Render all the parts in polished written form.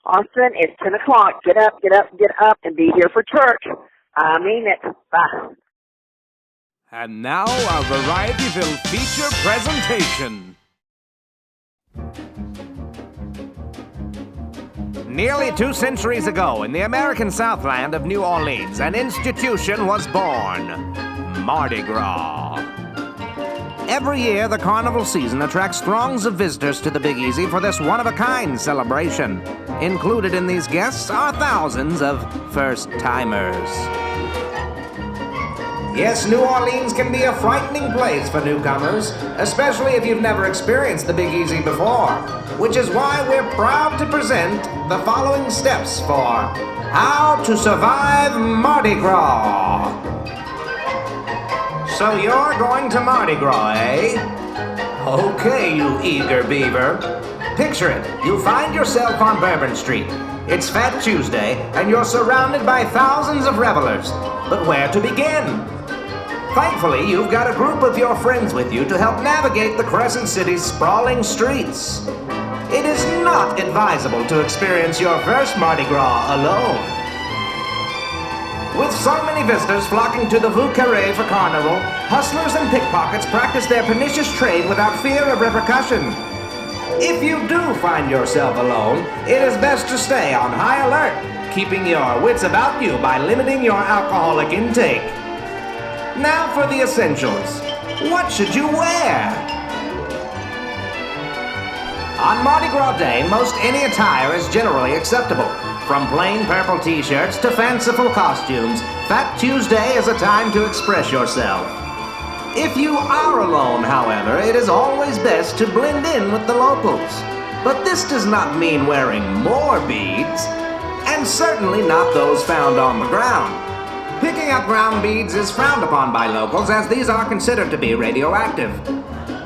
Austin, it's 10 o'clock. Get up, and be here for church. I mean it. Bye. And now, our Varietyville feature presentation. Nearly 2 centuries ago, in the American Southland of New Orleans, an institution was born. Mardi Gras. Every year, the carnival season attracts throngs of visitors to the Big Easy for this one-of-a-kind celebration. Included in these guests are thousands of first-timers. Yes, New Orleans can be a frightening place for newcomers, especially if you've never experienced the Big Easy before, which is why we're proud to present the following steps for how to survive Mardi Gras. So you're going to Mardi Gras, eh? Okay, you eager beaver. Picture it. You find yourself on Bourbon Street. It's Fat Tuesday, and you're surrounded by thousands of revelers. But where to begin? Thankfully, you've got a group of your friends with you to help navigate the Crescent City's sprawling streets. It is not advisable to experience your first Mardi Gras alone. With so many visitors flocking to the Vieux Carré for Carnival, hustlers and pickpockets practice their pernicious trade without fear of repercussion. If you do find yourself alone, it is best to stay on high alert, keeping your wits about you by limiting your alcoholic intake. Now for the essentials. What should you wear? On Mardi Gras Day, most any attire is generally acceptable. From plain purple t-shirts to fanciful costumes, Fat Tuesday is a time to express yourself. If you are alone, however, it is always best to blend in with the locals. But this does not mean wearing more beads, and certainly not those found on the ground. Picking up ground beads is frowned upon by locals, as these are considered to be radioactive.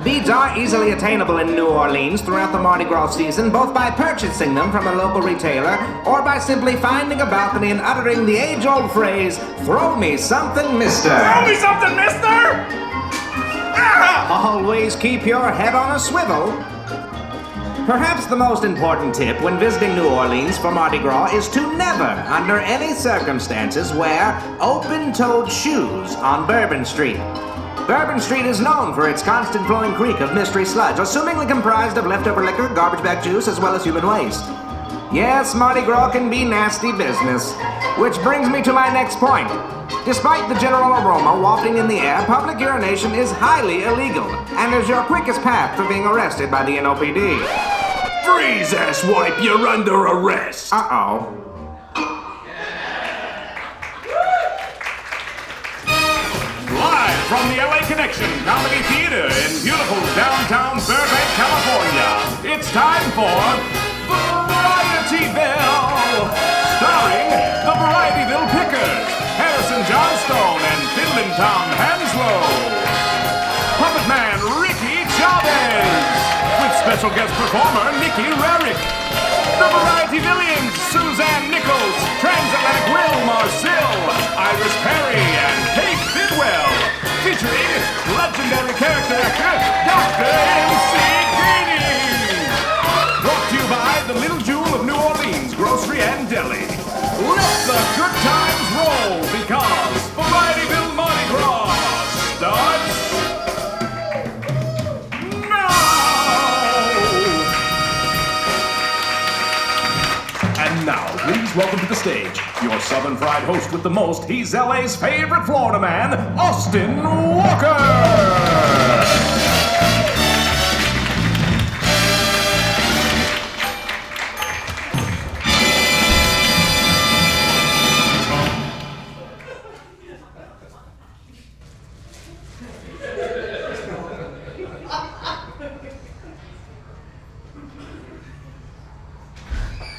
Beads are easily attainable in New Orleans throughout the Mardi Gras season, both by purchasing them from a local retailer or by simply finding a balcony and uttering the age-old phrase, "Throw me something, mister." Throw me something, mister! Ah! Always keep your head on a swivel. Perhaps the most important tip when visiting New Orleans for Mardi Gras is to never, under any circumstances, wear open-toed shoes on Bourbon Street. Bourbon Street is known for its constant flowing creek of mystery sludge, assumingly comprised of leftover liquor, garbage bag juice, as well as human waste. Yes, Mardi Gras can be nasty business. Which brings me to my next point. Despite the general aroma wafting in the air, public urination is highly illegal and is your quickest path to being arrested by the NOPD. Freeze, asswipe, you're under arrest! Uh-oh. Live from the LA Connection Comedy Theater in beautiful downtown Burbank, California, it's time for Varietyville! Starring the Varietyville Pickers, Harrison Johnstone and Fiddlin' Tom Hanslow. Puppet Man Ricky Chavez, with special guest performer Nicky Rarick. The Varietyvillians, Suzanne Nichols, Transatlantic Will, Marcil, Iris Perry, and Cait Bidwell. Featuring legendary character actor Dr. MC Gainey. Brought to you by the Little Jewel of New Orleans Grocery and Deli. Let the good times roll, because Varietyville Mardi Gras starts now! And now, please welcome to the stage your Southern Fried host with the most. He's LA's favorite Florida man, Austin Walker!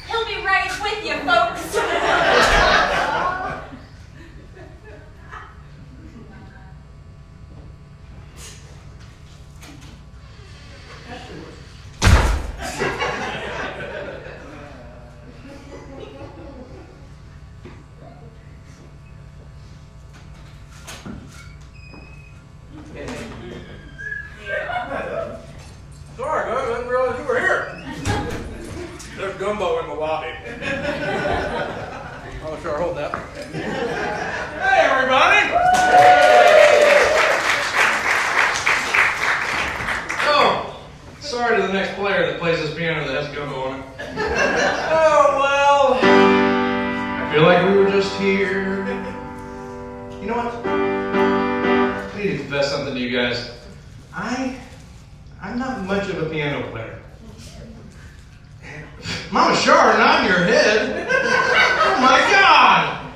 He'll be right with you, folks. holding up. Hey, everybody! Oh, sorry to the next player that plays this piano that has Gumbo on it. Oh, well, I feel like we were just here. You know what? I need to confess something to you guys. I'm not much of a piano player. Mama Shar, nod your head. Oh my God!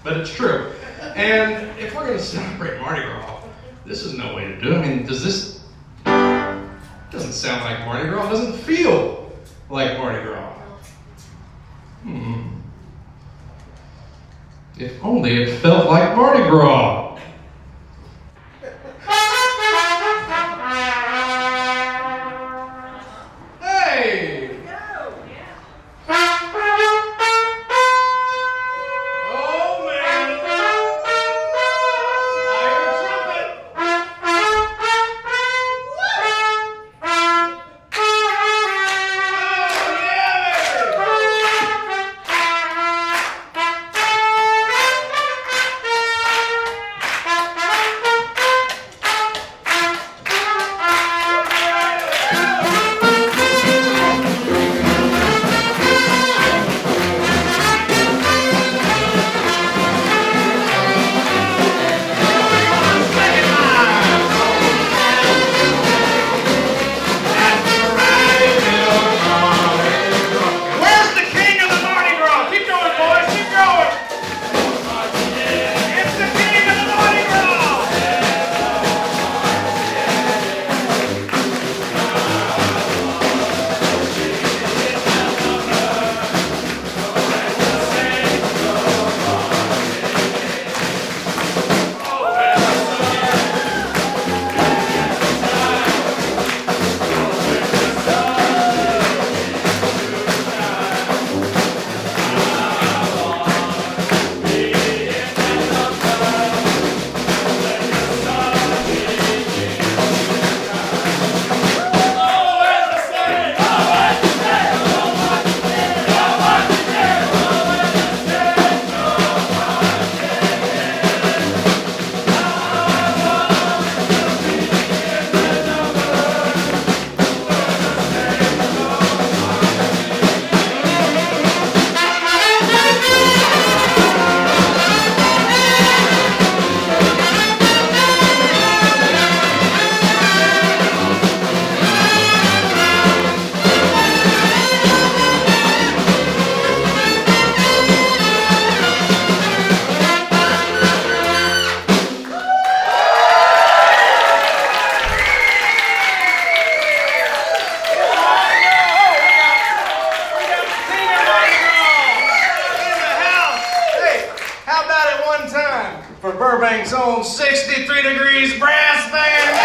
But it's true. And if we're gonna celebrate Mardi Gras, this is no way to do it. I mean, this doesn't sound like Mardi Gras. It doesn't feel like Mardi Gras. If only it felt like Mardi Gras. For Burbank's own 63 Degrees Brass Band.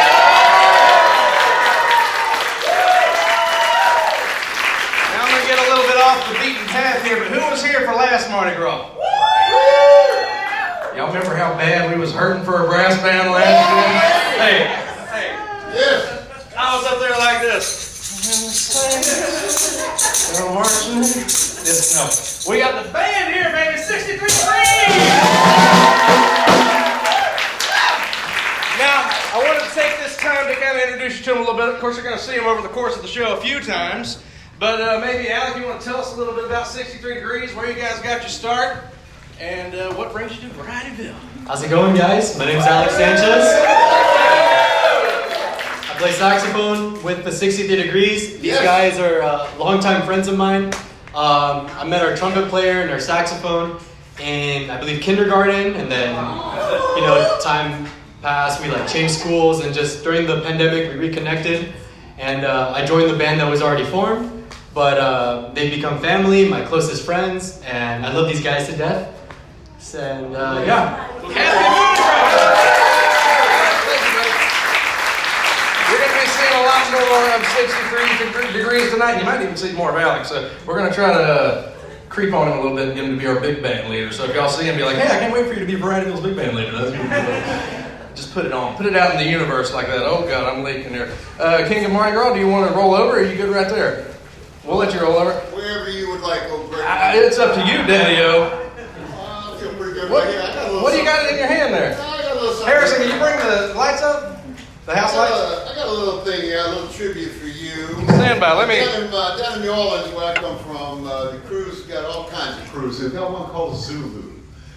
Now I'm going to get a little bit off the beaten path here, but who was here for last Mardi Gras? Y'all remember how bad we was hurting for a brass band last year? Hey. Yes. I was up there like this. No. We got the band here, baby, 63 Degrees! Now, I wanted to take this time to kind of introduce you to them a little bit. Of course, you're going to see them over the course of the show a few times. But maybe, Alec, you want to tell us a little bit about 63 Degrees, where you guys got your start, and what brings you to Varietyville? How's it going, guys? My name's Alex Sanchez. I play saxophone with the 63 Degrees. These guys are longtime friends of mine. I met our trumpet player and our saxophone in, I believe, kindergarten, and then, time passed, we changed schools, and just during the pandemic, we reconnected, and I joined the band that was already formed, but they've become family, my closest friends, and I love these guys to death, and yeah. You're going to be seeing a lot more of 63 Degrees tonight. You might even see more of Alex. So we're going to try to creep on him a little bit and get him to be our big band leader. So if y'all see him, be like, hey, I can't wait for you to be Varietyville's big band leader. That's going to be just put it on. Put it out in the universe like that. Oh, God, I'm leaking here. King of Mardi Gras, do you want to roll over, or are you good right there? We'll let you roll over. Wherever you would like, oh, great. It's up to you, Daddy-O. good right here. I got a little What do you got in your hand there? I got a little something. Harrison, can you bring the lights up? The house lights? I got a little thing here, a little tribute for you. Stand by, let me. Down in New Orleans, where I come from, the crews got all kinds of crews. They've got one called Zulu.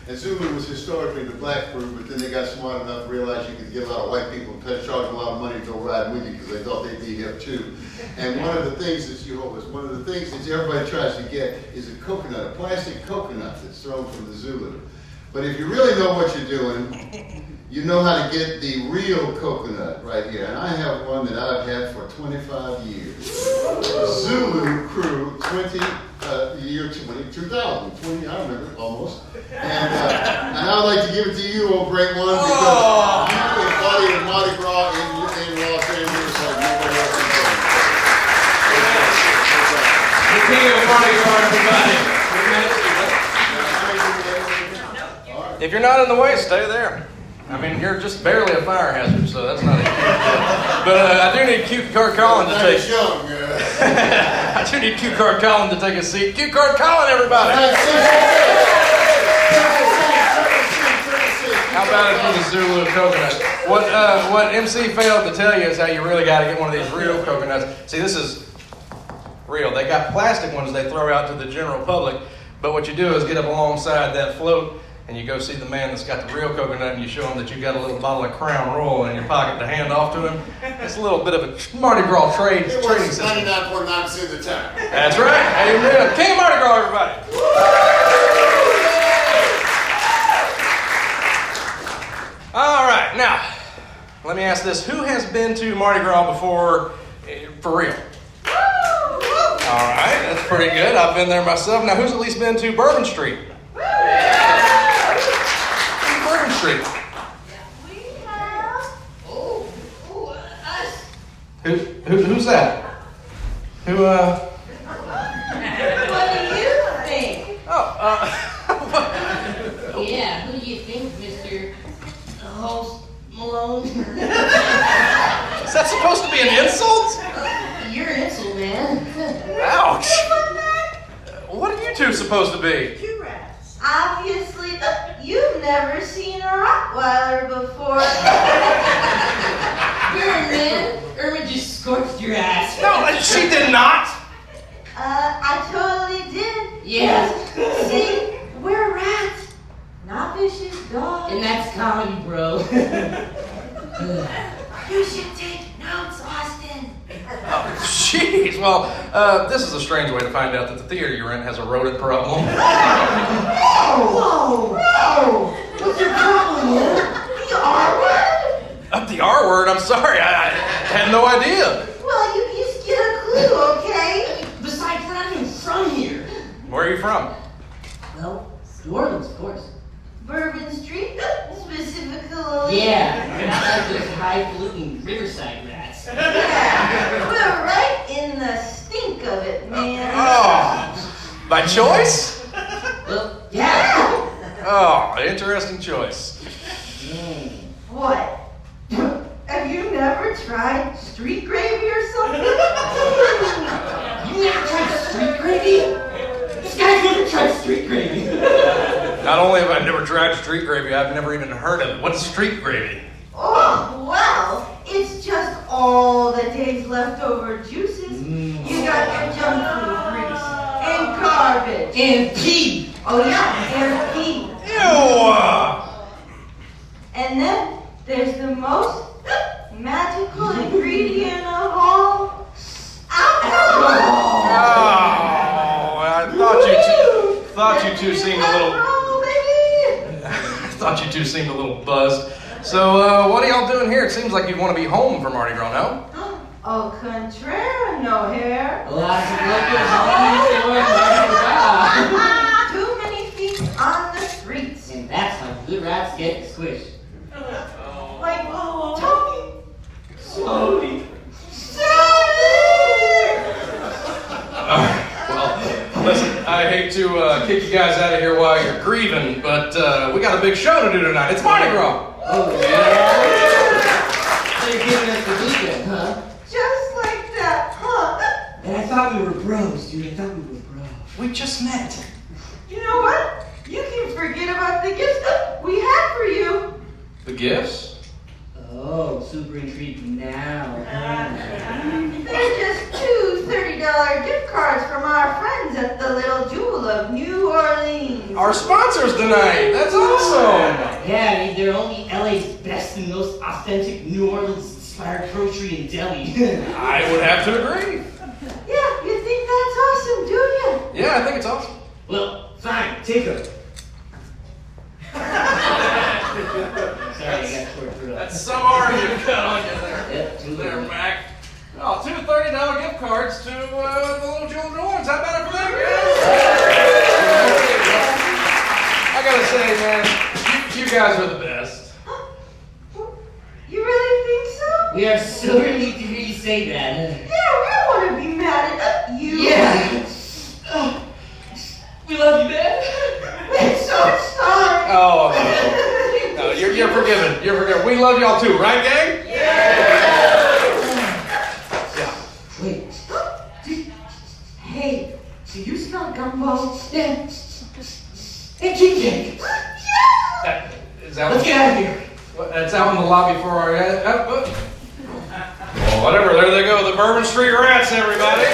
And Zulu was historically the black crew, but then they got smart enough to realize you could get a lot of white people to charge a lot of money to go ride with you because they thought they'd be here too. And one of the things that everybody tries to get is a coconut, a plastic coconut that's thrown from the Zulu. But if you really know what you're doing, you know how to get the real coconut right here. And I have one that I've had for 25 years. Zulu crew, year 2000, I remember almost. And I'd like to give it to you, old great one, because you embody the Mardi Gras in Los Angeles like nobody else in the world. The king of Mardi Gras, everybody. If you're not in the way, stay there. I mean, you're just barely a fire hazard, so that's not it. But I do need Cute Card Colin to take. I do need Cute Card Colin to take a seat. Cute Card Colin, everybody. How about it for the Zulu coconut? What MC failed to tell you is how you really got to get one of these real coconuts. See, this is real. They got plastic ones they throw out to the general public, but what you do is get up alongside that float and you go see the man that's got the real coconut and you show him that you got a little bottle of Crown Royal in your pocket to hand off to him. It's a little bit of a Mardi Gras trading system. 99.9% of the time. That's right. Amen. King of Mardi Gras, everybody. All right. Now, let me ask this. Who has been to Mardi Gras before for real? All right. That's pretty good. I've been there myself. Now, who's at least been to Bourbon Street? Bourbon Street. We have. Us. Who's that? Who What do you think? Yeah, who do you think, Mr. Host Malone? Is that supposed to be an insult? You're an insult, man. Ouch. What are you two supposed to be? Obviously, you've never seen a Rottweiler before. Man, Irma just scorched your ass. No, she did not. I totally did. Yes. See, we're rats, not vicious dogs. And that's comedy, bro. You should take notes, Austin. Oh, jeez. Well, this is a strange way to find out that the theater you're in has a rodent problem. Whoa! What's your problem, man? The R word? The R word? I'm sorry. I had no idea. Well, you just get a clue, okay? Besides, we're not even from here. Where are you from? Well, New Orleans, of course. Bourbon Street, specifically. Yeah, we're not like those high-polluting Riverside rats. Yeah, we're right in the stink of it, man. Oh, by choice? Well, yeah. Oh, interesting choice. What? Have you never tried street gravy or something? You never tried street gravy? This guy's never tried street gravy. Not only have I never tried street gravy, I've never even heard of it. What's street gravy? Oh, well, it's just all the day's leftover juices. You got your junk food grease and garbage. And pee. Oh, yeah, and pee. Ew! And then there's the most magical ingredient of all, alcohol. Oh, I thought you two seemed a little. I thought you two seemed a little buzzed. So, what are y'all doing here? It seems like you want to be home for Mardi Gras, no? Au contraire, no hair. Lots of locals on Mardi Gras. Too many feet on the streets. And that's how good rats get squished. Like, Tony. Slowly. Well, listen, I hate to kick you guys out of here while you're grieving, but we got a big show to do tonight. It's Mardi Gras. Oh, yeah. So you're giving us the weekend, huh? Just like that, huh? And I thought we were bros, dude. I thought we were bros. We just met. You know what? You can forget about the gift gifts. Oh, super intrigued now. They're just two $30 gift cards from our friends at the Little Jewel of New Orleans. Our sponsors tonight. That's awesome. Yeah, I mean, they're only LA's best and most authentic New Orleans-inspired grocery and deli. I would have to agree. Yeah, you think that's awesome, do you? Yeah, I think it's awesome. Well, fine, take her. Sorry, I got short throat. That's some art you cut on you there. Yep, There, Mac. Oh, two $30 gift cards to the Little Jewel of New Orleans. How about it for that, guys? I gotta say, man, you guys are the best. You really think so? We are so relieved to hear you say that. Yeah, we don't want to be mad at you. Yeah. We love you, man. We're so sorry. Oh, no. No, you're forgiven. You're forgiven. We love y'all too, right, gang? Yeah. Wait. Hey, do you smell gumbo? Yeah. Hey, King Cake. Is that Let's get out of here. That's out in the lobby for our. Well, whatever. There they go. The Bourbon Street Rats, everybody.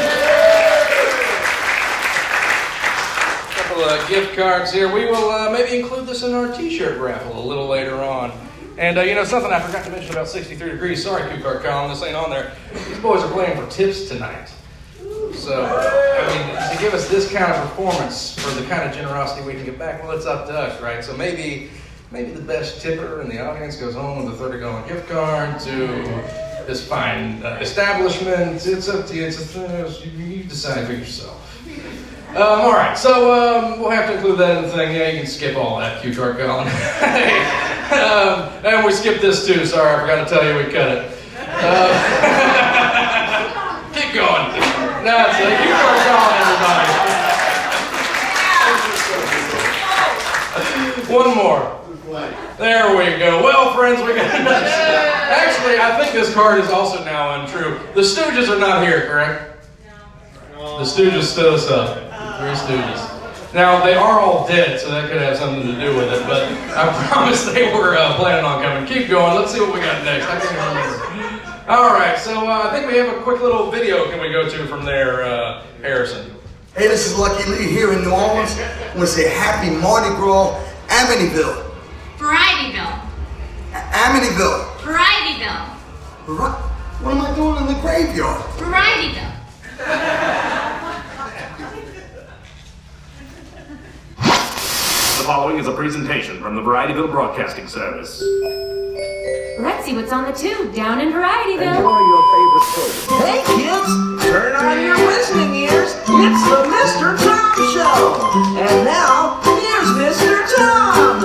Couple of gift cards here. We will maybe include this in our T-shirt raffle a little later on. And you know something I forgot to mention about 63 Degrees. Sorry, Cue Card Column, this ain't on there. These boys are playing for tips tonight. So I mean, to give us this kind of performance for the kind of generosity we can get back, well, it's up to us, right? So maybe the best tipper in the audience goes home with a $30 gift card to this fine establishment. It's up to you. You decide for yourself. All right, so we'll have to include that in the thing. Yeah, you can skip all that, Cue Card Colin. And we skipped this too. Sorry, I forgot to tell you we cut it. Keep going. That's it. Cue Card Colin, everybody. One more. There we go. Well, friends, we got another. Actually, I think this card is also now untrue. The Stooges are not here, correct? No. The Stooges stood us up. Three Stooges. Now, they are all dead, so that could have something to do with it, but I promise they were planning on coming. Keep going. Let's see what we got next. I can't remember. All right, so I think we have a quick little video can we go to from there, Harrison. Hey, this is Lucky Lee here in New Orleans. I want to say happy Mardi Gras, Amityville. Varietyville. Amityville. Varietyville. What am I doing in the graveyard? Varietyville. The following is a presentation from the Varietyville Broadcasting Service. Let's see what's on the tube down in Varietyville. Enjoy your favorite program. Hey kids, turn on your listening ears. It's the Mr. Tom Show. And now, here's Mr. Tom.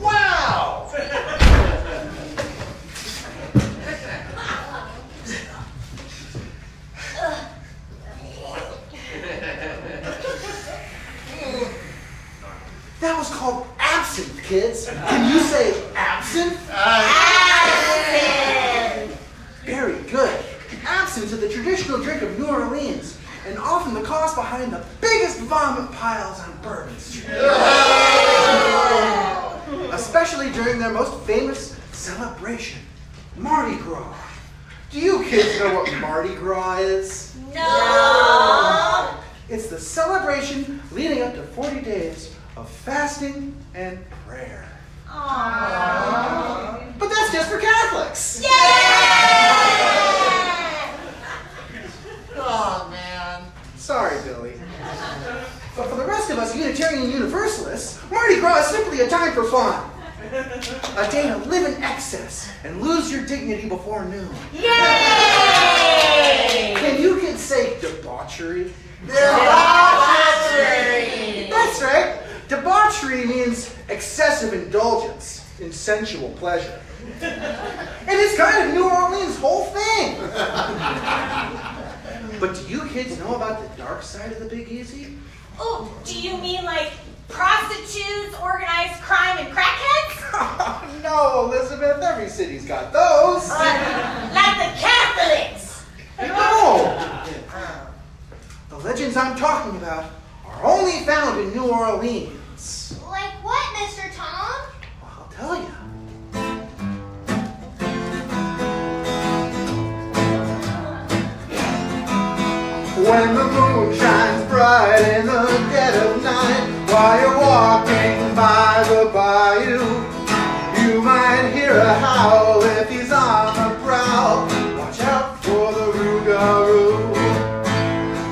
Wow! That was called absinthe, kids. Can you say absinthe? Absinthe! Very good. Absinthe is the traditional drink of New Orleans, and often the cause behind the biggest vomit piles on Bourbon Street. Especially during their most famous celebration, Mardi Gras. Do you kids know what Mardi Gras is? No! It's the celebration leading up to 40 days of fasting and prayer. Aww. But that's just for Catholics. Yay! Oh, man. Sorry, Billy. But for the rest of us Unitarian Universalists, Mardi Gras is simply a time for fun. A day to live in excess and lose your dignity before noon. Yay! Can you kids say debauchery? Debauchery! That's right. Debauchery means excessive indulgence in sensual pleasure. And it's kind of New Orleans' whole thing. But do you kids know about the dark side of the Big Easy? Oh, do you mean like prostitutes, organized crime, and crackheads? No, Elizabeth, every city's got those. Like the Catholics. No, traditions I'm talking about are only found in New Orleans. Like what, Mr. Tom? Well, I'll tell you. When the moon shines bright in the dead of night, while you're walking by the bayou, you might hear a howl if he's on the prowl. Watch out for the rougarou.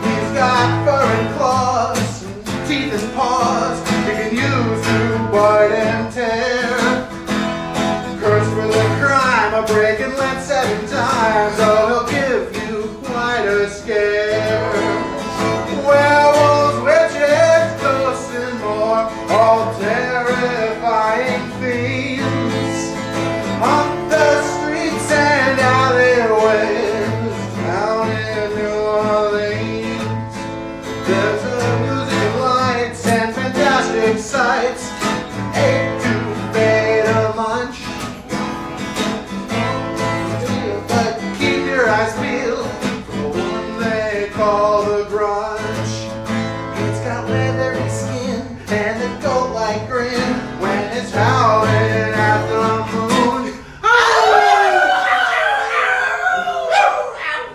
He's got fur and claws, and teeth and paws he can use to bite and tear. Curse for the crime of breaking lead 7 times, oh, he'll give you quite a scare. Werewolves, witches, ghosts, and more, all terrifying fiends. On the streets and alleyways down in New Orleans, there's a music of lights and fantastic sights. 8 to fade a lunch. But keep your eyes peeled for one they call the grunge. It's got leathery skin and a goat-like grin when it's howling at the moon.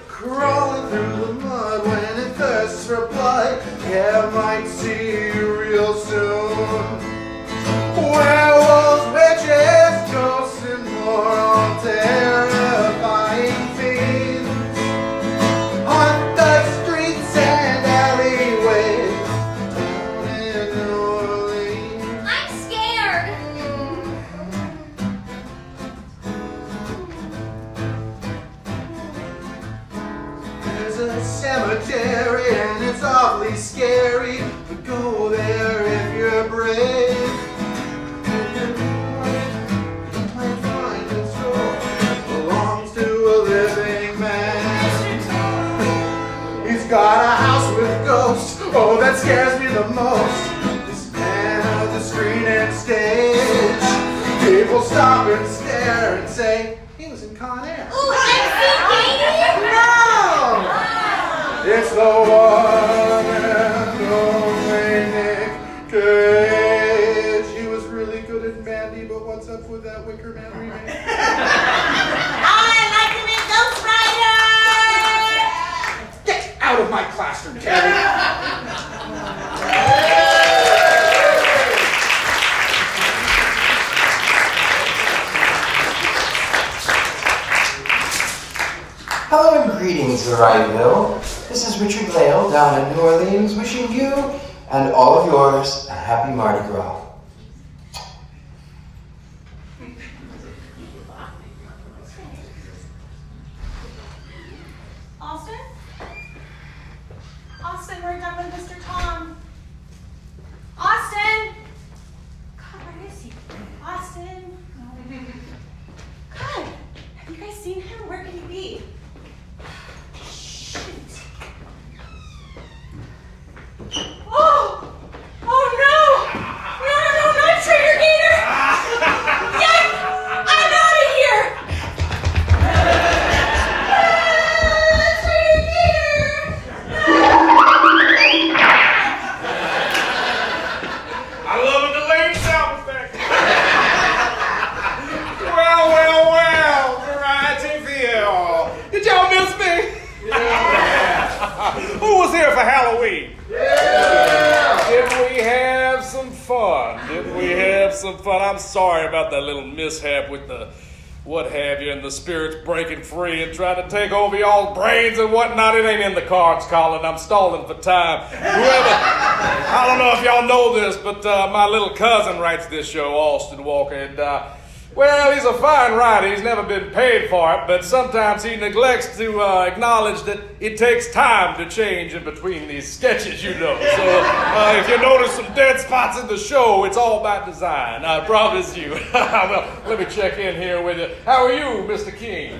Crawling through the mud when it thirsts for blood. Yeah, might see you real soon. Werewolves, witches, ghosts, and more, all terrifying fiends. On the streets and alleyways down in New Orleans. I'm scared. There's a cemetery and it's awfully scary, but go there if you're brave. You might find a soul belongs to a living man. He's got a house with ghosts, oh, that scares me the most. This man of the screen and stage. People stop and stare and say, he was in Con Air. Ooh, MC Gainey? No! It's the one and only Nick Cage. He was really good at Mandy, but what's up with that Wicker Man remake? I'd like to meet Ghost Rider! Get out of my classroom, Terry! Hello and greetings, Varietyville. This is Richard Laine down in New Orleans, wishing you and all of yours a happy Mardi Gras. Austin? Austin, we're done with Mr. Tom. Austin! God, where is he? Austin? God, have you guys seen him? Where can he be? Shoot. Oh! Oh no! No, no, no, not Trader Gator! Yes! I'm out of here! Trader Gator! I love a delayed sound effect. Well, Varietyville. Did y'all miss me? Yeah. Who was here for Halloween? Yeah. Did we have some fun? I'm sorry about that little mishap with the what have you and the spirits breaking free and trying to take over y'all's brains and whatnot. It ain't in the cards, Colin. I'm stalling for time. I don't know if y'all know this, but my little cousin writes this show, Austin Walker, and well, he's a fine writer. He's never been paid for it, but sometimes he neglects to acknowledge that it takes time to change in between these sketches, you know. So if you notice some dead spots in the show, it's all by design, I promise you. Well, let me check in here with you. How are you, Mr. King?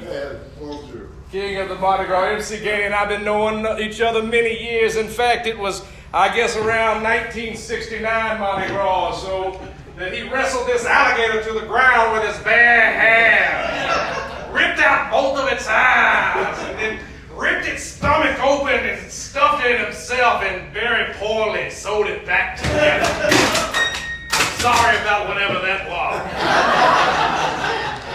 Bonjour. King of the Mardi Gras, MC Gainey and I've been knowing each other many years. In fact, it was, I guess, around 1969 Mardi Gras, so that he wrestled this alligator to the ground with his bare hands, ripped out both of its eyes, and then ripped its stomach open and stuffed it in himself. myself and very poorly sewed it back together. I'm sorry about whatever that was.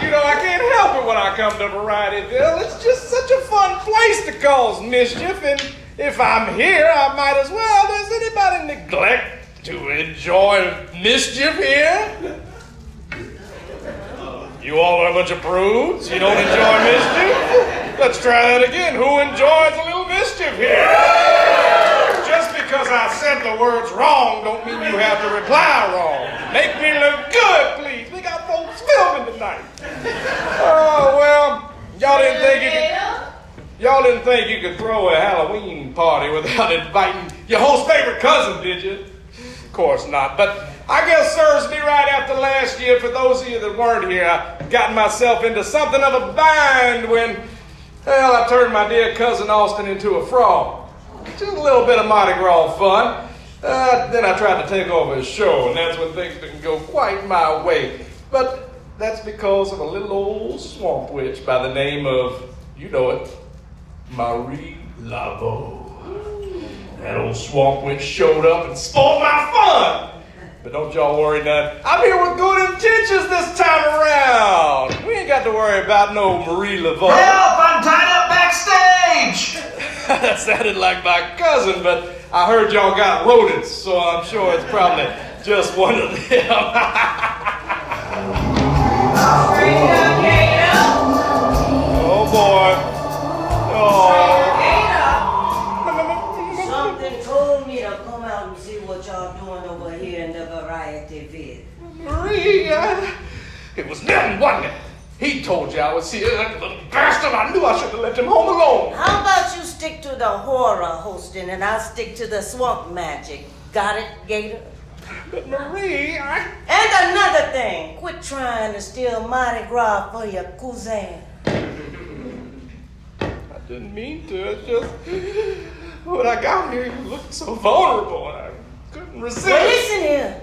You know, I can't help it when I come to Varietyville. It's just such a fun place to cause mischief, and if I'm here, I might as well. Does anybody neglect to enjoy mischief here? You all are a bunch of prudes? You don't enjoy mischief? Let's try that again. Who enjoys a little mischief here? Just because I said the words wrong don't mean you have to reply wrong. Make me look good, please. We got folks filming tonight. Oh, well, y'all didn't think you could throw a Halloween party without inviting your host's favorite cousin, did you? Of course not, but I guess serves me right after last year. For those of you that weren't here, I got myself into something of a bind when, well, I turned my dear cousin Austin into a frog. Just a little bit of Mardi Gras fun. Then I tried to take over his show, and that's when things didn't go quite my way. But that's because of a little old swamp witch by the name of, you know it, Marcil. That old swamp witch showed up and spoiled my fun. But don't y'all worry none. I'm here with good intentions this time around. We ain't got to worry about no Marcil. Help! I'm tied up backstage! That sounded like my cousin, but I heard y'all got rodents, so I'm sure it's probably just one of them. Oh boy. Oh. Something told me to come out and see what y'all doing over here in the Varietyville. Maria, it was them, wasn't it? He told you I was here, that little bastard. I knew I should have left him home alone. How about you stick to the horror hosting and I'll stick to the swamp magic? Got it, Gator? But Marie, And another thing, quit trying to steal Mardi Gras for your cousin. I didn't mean to. It's just when I got here, you looked so vulnerable, and I couldn't resist. Well, listen here.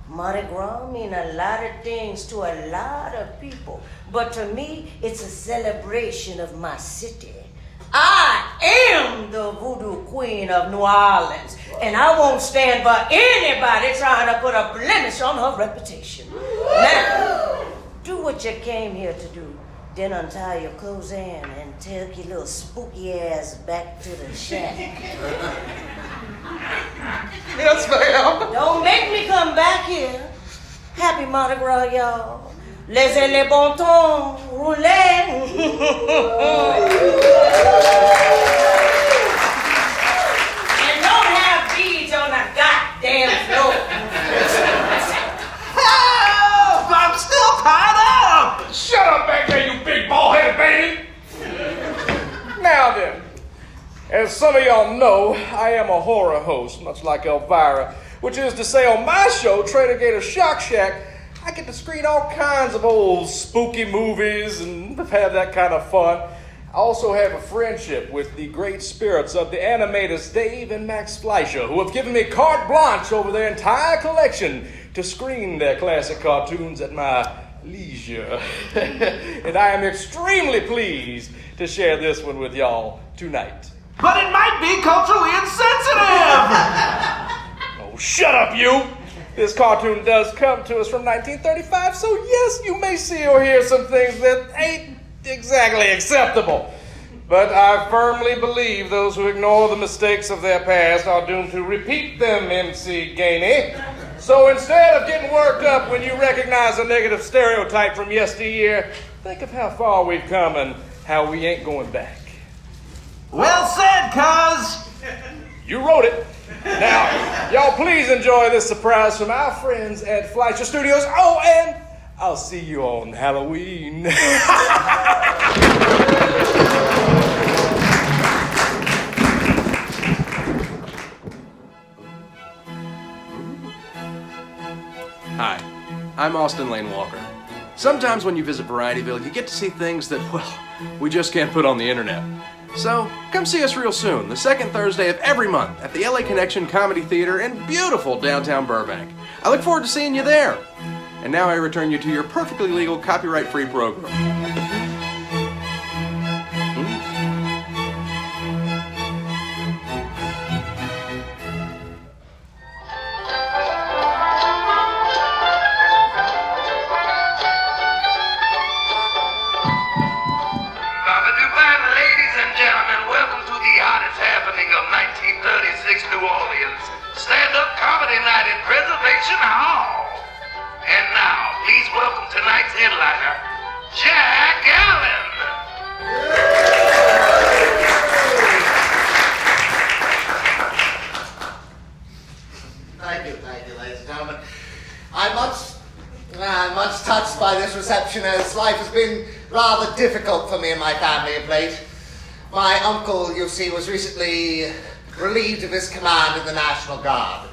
Mardi Gras mean a lot of things to a lot of people, but to me, it's a celebration of my city. I am the voodoo queen of New Orleans, and I won't stand for anybody trying to put a blemish on her reputation. Now, do what you came here to do. Then untie your clothes in and take your little spooky ass back to the shack. Yes, ma'am. Don't make me come back here. Happy Mardi Gras, y'all. Laissez les bon temps, rouler. And don't have beads on the goddamn floor. Help! I'm still tied up! Shut up back there, you big bald-headed baby! Now then, as some of y'all know, I am a horror host, much like Elvira, which is to say on my show, Trader Gator Shock Shack, I get to screen all kinds of old spooky movies and have that kind of fun. I also have a friendship with the great spirits of the animators Dave and Max Fleischer, who have given me carte blanche over their entire collection to screen their classic cartoons at my leisure. And I am extremely pleased to share this one with y'all tonight. But it might be culturally insensitive! Oh, shut up, you! This cartoon does come to us from 1935, so yes, you may see or hear some things that ain't exactly acceptable. But I firmly believe those who ignore the mistakes of their past are doomed to repeat them, MC Gainey. So instead of getting worked up when you recognize a negative stereotype from yesteryear, think of how far we've come and how we ain't going back. Well said, cuz! You wrote it. Now, y'all please enjoy this surprise from our friends at Fleischer Studios. Oh, and I'll see you on Halloween. Hi, I'm Austin Laine Walker. Sometimes when you visit Varietyville, you get to see things that, well, we just can't put on the internet. So, come see us real soon, the second Thursday of every month at the LA Connection Comedy Theater in beautiful downtown Burbank. I look forward to seeing you there. And now I return you to your perfectly legal, copyright-free program. by this reception, as life has been rather difficult for me and my family of late. My uncle, you see, was recently relieved of his command in the National Guard.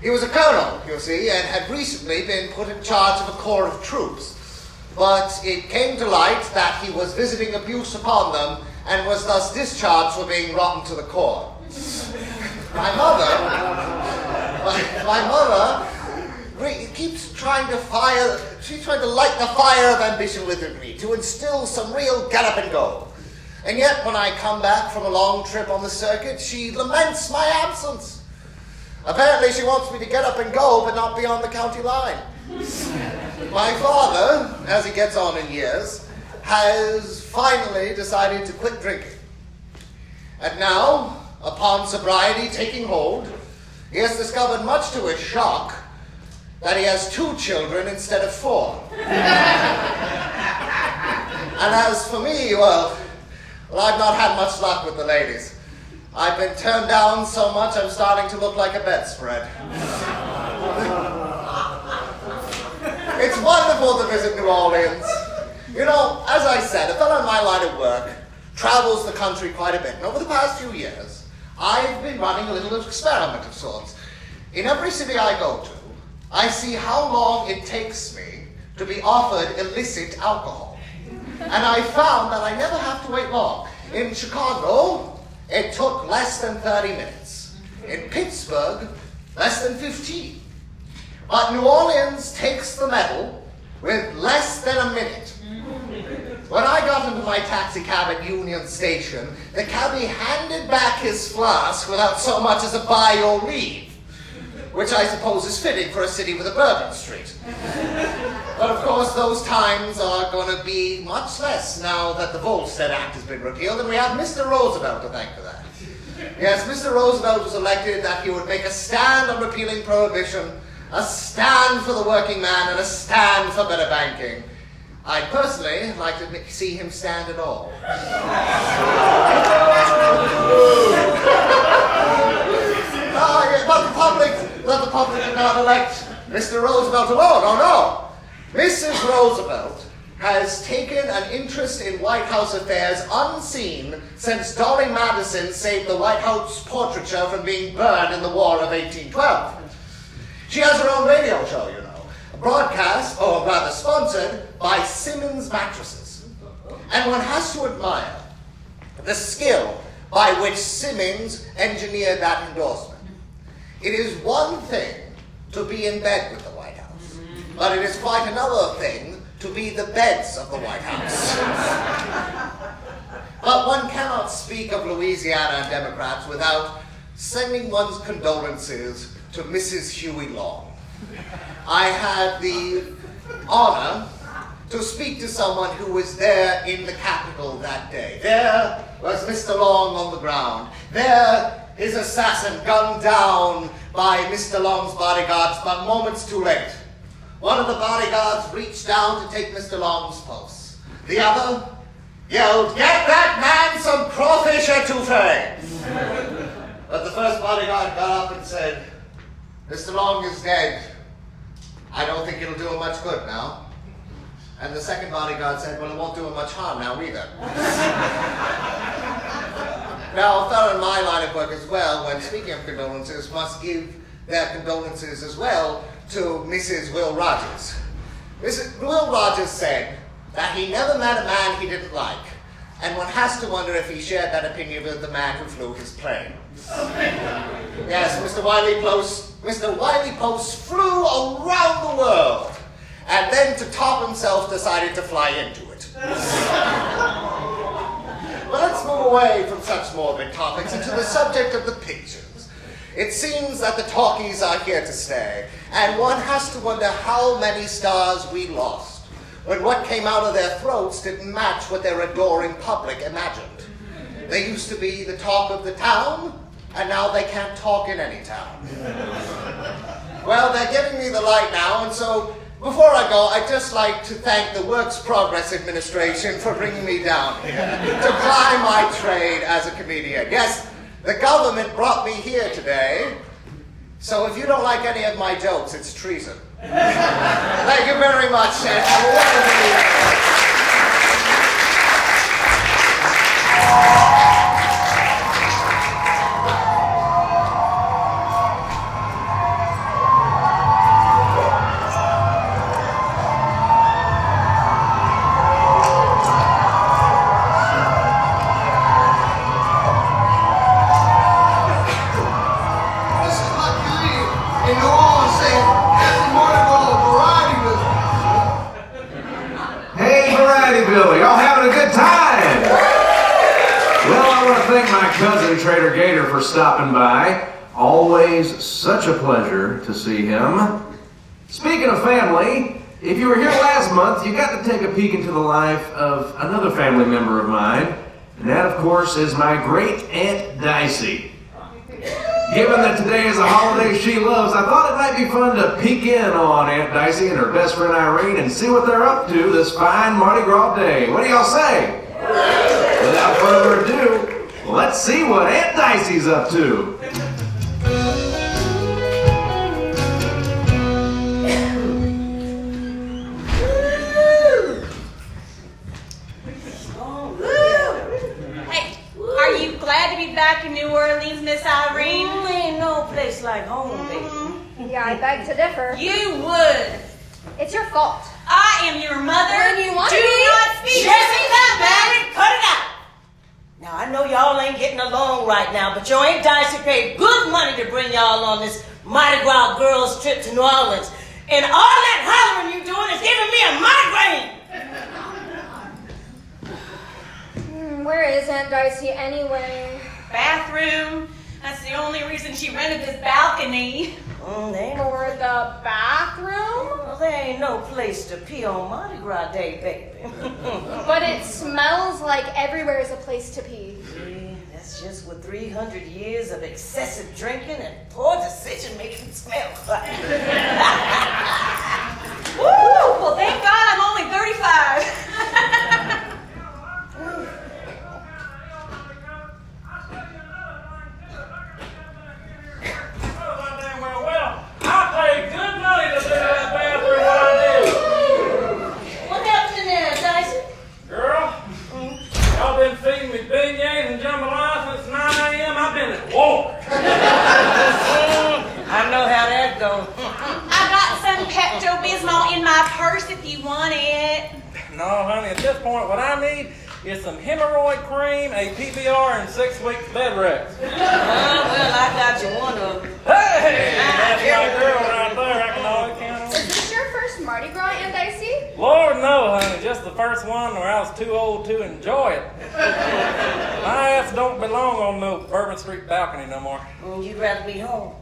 He was a colonel, you see, and had recently been put in charge of a corps of troops. But it came to light that he was visiting abuse upon them and was thus discharged for being rotten to the core. My mother keeps trying to she's trying to light the fire of ambition within me, to instill some real get up and go. And yet, when I come back from a long trip on the circuit, she laments my absence. Apparently, she wants me to get up and go, but not beyond the county line. My father, as he gets on in years, has finally decided to quit drinking. And now, upon sobriety taking hold, he has discovered, much to his shock, that he has 2 children instead of 4. And as for me, well, I've not had much luck with the ladies. I've been turned down so much I'm starting to look like a bedspread. It's wonderful to visit New Orleans. You know, as I said, a fellow in my line of work travels the country quite a bit. And over the past few years, I've been running a little experiment of sorts. In every city I go to, I see how long it takes me to be offered illicit alcohol. And I found that I never have to wait long. In Chicago, it took less than 30 minutes. In Pittsburgh, less than 15. But New Orleans takes the medal with less than a minute. When I got into my taxi cab at Union Station, the cabbie handed back his flask without so much as a by your leave, which I suppose is fitting for a city with a Bourbon Street. But of course, those times are going to be much less now that the Volstead Act has been repealed, and we have Mr. Roosevelt to thank for that. Yes, Mr. Roosevelt was elected that he would make a stand on repealing prohibition, a stand for the working man, and a stand for better banking. I'd personally like to see him stand at all. But the public did not elect Mr. Roosevelt alone. Oh no! Mrs. Roosevelt has taken an interest in White House affairs unseen since Dolly Madison saved the White House portraiture from being burned in the War of 1812. She has her own radio show, you know, broadcast, or rather sponsored, by Simmons Mattresses. And one has to admire the skill by which Simmons engineered that endorsement. It is one thing to be in bed with the White House, but it is quite another thing to be the beds of the White House. But one cannot speak of Louisiana Democrats without sending one's condolences to Mrs. Huey Long. I had the honor to speak to someone who was there in the Capitol that day. There was Mr. Long on the ground. There, his assassin gunned down by Mr. Long's bodyguards, but moments too late. One of the bodyguards reached down to take Mr. Long's pulse. The other yelled, "Get that man some crawfish etouffee!" But the first bodyguard got up and said, "Mr. Long is dead. I don't think it'll do him much good now." And the second bodyguard said, "Well, it won't do him much harm now either." Now, a fellow in my line of work as well, when speaking of condolences, must give their condolences as well to Mrs. Will Rogers. Mrs. Will Rogers said that he never met a man he didn't like, and one has to wonder if he shared that opinion with the man who flew his plane. Yes, Mr. Wiley Post flew around the world, and then to top himself decided to fly into it. But let's move away from such morbid topics into the subject of the pictures. It seems that the talkies are here to stay, and one has to wonder how many stars we lost when what came out of their throats didn't match what their adoring public imagined. They used to be the talk of the town, and now they can't talk in any town. Well, they're giving me the light now, and so before I go, I'd just like to thank the Works Progress Administration for bringing me down here to ply my trade as a comedian. Yes, the government brought me here today, so if you don't like any of my jokes, it's treason. Thank you very much, and have a wonderful evening. Y'all having a good time? Well, I want to thank my cousin Trader Gator for stopping by. Always such a pleasure to see him. Speaking of family, if you were here last month, you got to take a peek into the life of another family member of mine, and that, of course, is my great Aunt Dicey. Given that today is a holiday she loves, I thought it might be fun to peek in on Aunt Dicey and her best friend Irene and see what they're up to this fine Mardi Gras day. What do y'all say? Without further ado, let's see what Aunt Dicey's up to. Are you glad to be back in New Orleans, Miss Irene? Ain't no place like home, baby. Yeah, I beg to differ. You would. It's your fault. I am your mother. When you want Do to be. not speak. Jessica, Barry, cut it out. Now, I know y'all ain't getting along right now, but your Aunt Dicey paid good money to bring y'all on this Mardi Gras girls trip to New Orleans. And all that hollering you doing is giving me a migraine. Where is Aunt Dicey anyway? Bathroom. That's the only reason she rented this balcony. They ain't For the bathroom? Well, there ain't no place to pee on Mardi Gras Day, baby. But it smells like everywhere is a place to pee. See, that's just what 300 years of excessive drinking and poor decision making smell like. Woo! Well, thank God I'm only 35. I know how that goes. I got some Pepto-Bismol in my purse if you want it. No, honey, at this point, what I need is some hemorrhoid cream, a PBR, and 6 weeks bed rest. Well, I got you one of them. Hey! That's my girl right there. I can always count on. Is this your first Mardi Gras, Aunt Dicey? Lord, no, honey. Just the first one where I was too old to enjoy it. My ass don't belong on no Bourbon Street balcony no more. You'd rather be home.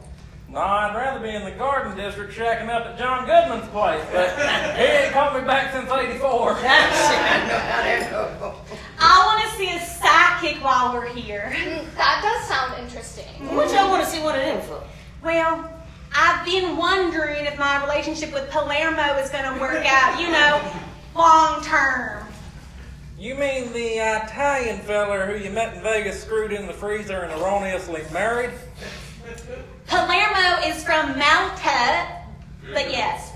No, I'd rather be in the Garden District shacking up at John Goodman's place, but he ain't called me back since '84. I want to see a sidekick while we're here. That does sound interesting. What y'all want to see one of them for? Well, I've been wondering if my relationship with Palermo is going to work out, you know, long term. You mean the Italian feller who you met in Vegas screwed in the freezer and erroneously married? Palermo is from Malta, but yes.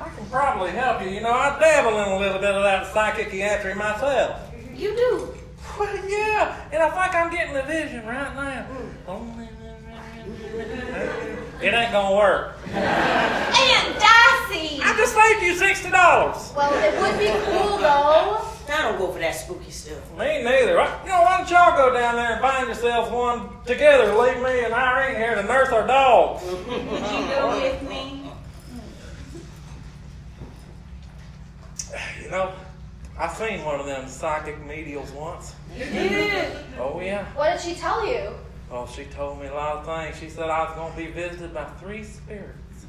I can probably help you. You know, I dabble in a little bit of that psychiatry myself. You do? Well, yeah, and I think I'm getting a vision right now. It ain't gonna work. Aunt Dicey! I just saved you $60. Well, it would be cool, though. I don't go for that spooky stuff. Me neither. You know, why don't y'all go down there and find yourselves one together? Leave me and Irene here to nurse our dogs. Would you go with me? You know, I seen one of them psychic medials once. You did? Oh, yeah. What did she tell you? Oh, she told me a lot of things. She said I was going to be visited by 3 spirits.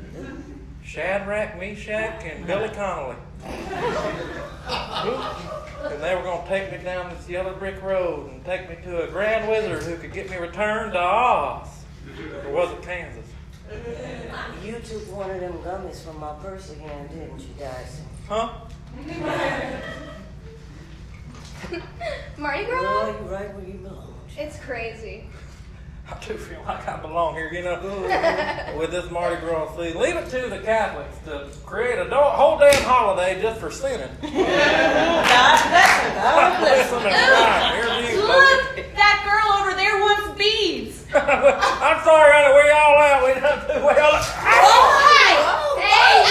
Shadrach, Meshach, and Billy Connolly. And they were going to take me down this yellow brick road and take me to a grand wizard who could get me returned to Oz. Or was it Kansas? You took one of them gummies from my purse again, didn't you, Dicey? Huh? Mardi Gras? Oh, you're right where you belong. It's crazy. I do feel like I belong here, you know, with this Mardi Gras season. Leave it to the Catholics to create a whole damn holiday just for sinning. God bless her. God bless her. Look, that girl over there wants beads. I'm sorry, honey, we all out. We don't do well. Oh, hi! Hey,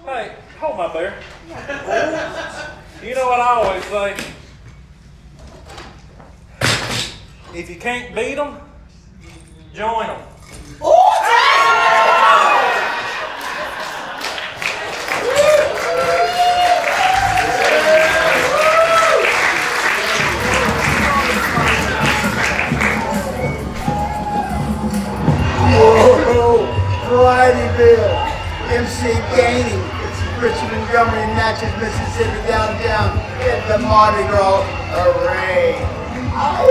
Hey, hold my bear. You know what I always say? If you can't beat them, join them. Whoa, Varietyville, MC Gainey. Richmond, Montgomery, Natchez, Mississippi, downtown, at the Mardi Gras Array. I'm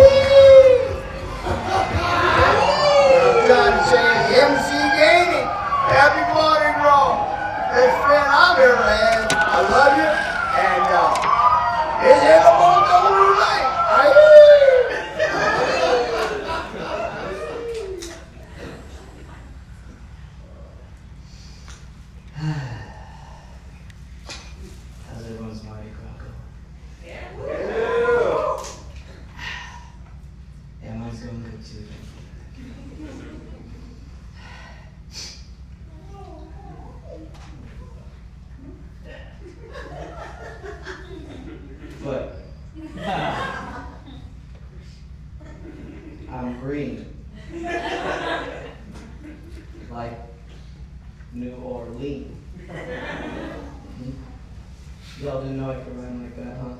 trying to say MC Gainey, happy Mardi Gras. Best friend I've ever had. I love you, and it's in the most over night. How's everyone's Mardi Gras going? Yeah, mine's going good too. But I'm green. Like New Orleans. Y'all didn't know I could rhyme like that, huh?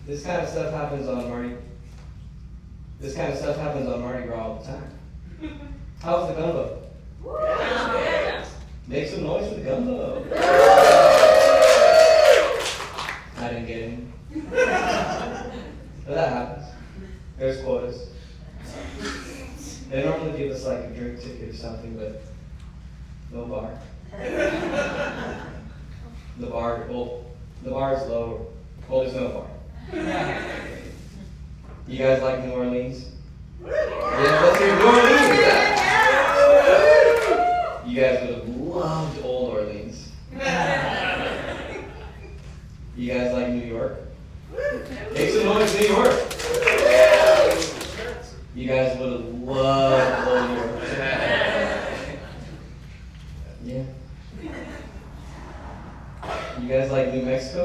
This kind of stuff happens on Mardi Gras all the time. How's the gumbo? Make some noise for the gumbo. I didn't get any. But that happens. There's quotas. They normally give us like a drink ticket or something, but no bar. The bar is lower. Well, there's no bar. You guys like New Orleans? Yeah, let's hear New Orleans. You guys would have loved Old Orleans. You guys like New York? Make some noise, New York. You guys would have loved Old York. Yeah. You guys like New Mexico?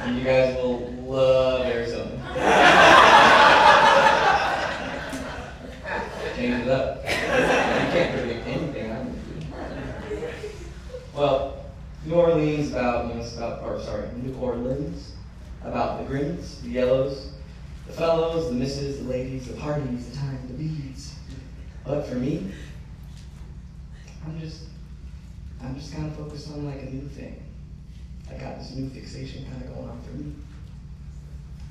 You guys will love Arizona. Change it up. You can't predict anything I'm gonna do. Well, New Orleans New Orleans, about the greens, the yellows, the fellows, the misses, the ladies, the parties, the time, the beads. But for me, I'm just kind of focused on like a new thing. I got this new fixation kind of going on for me.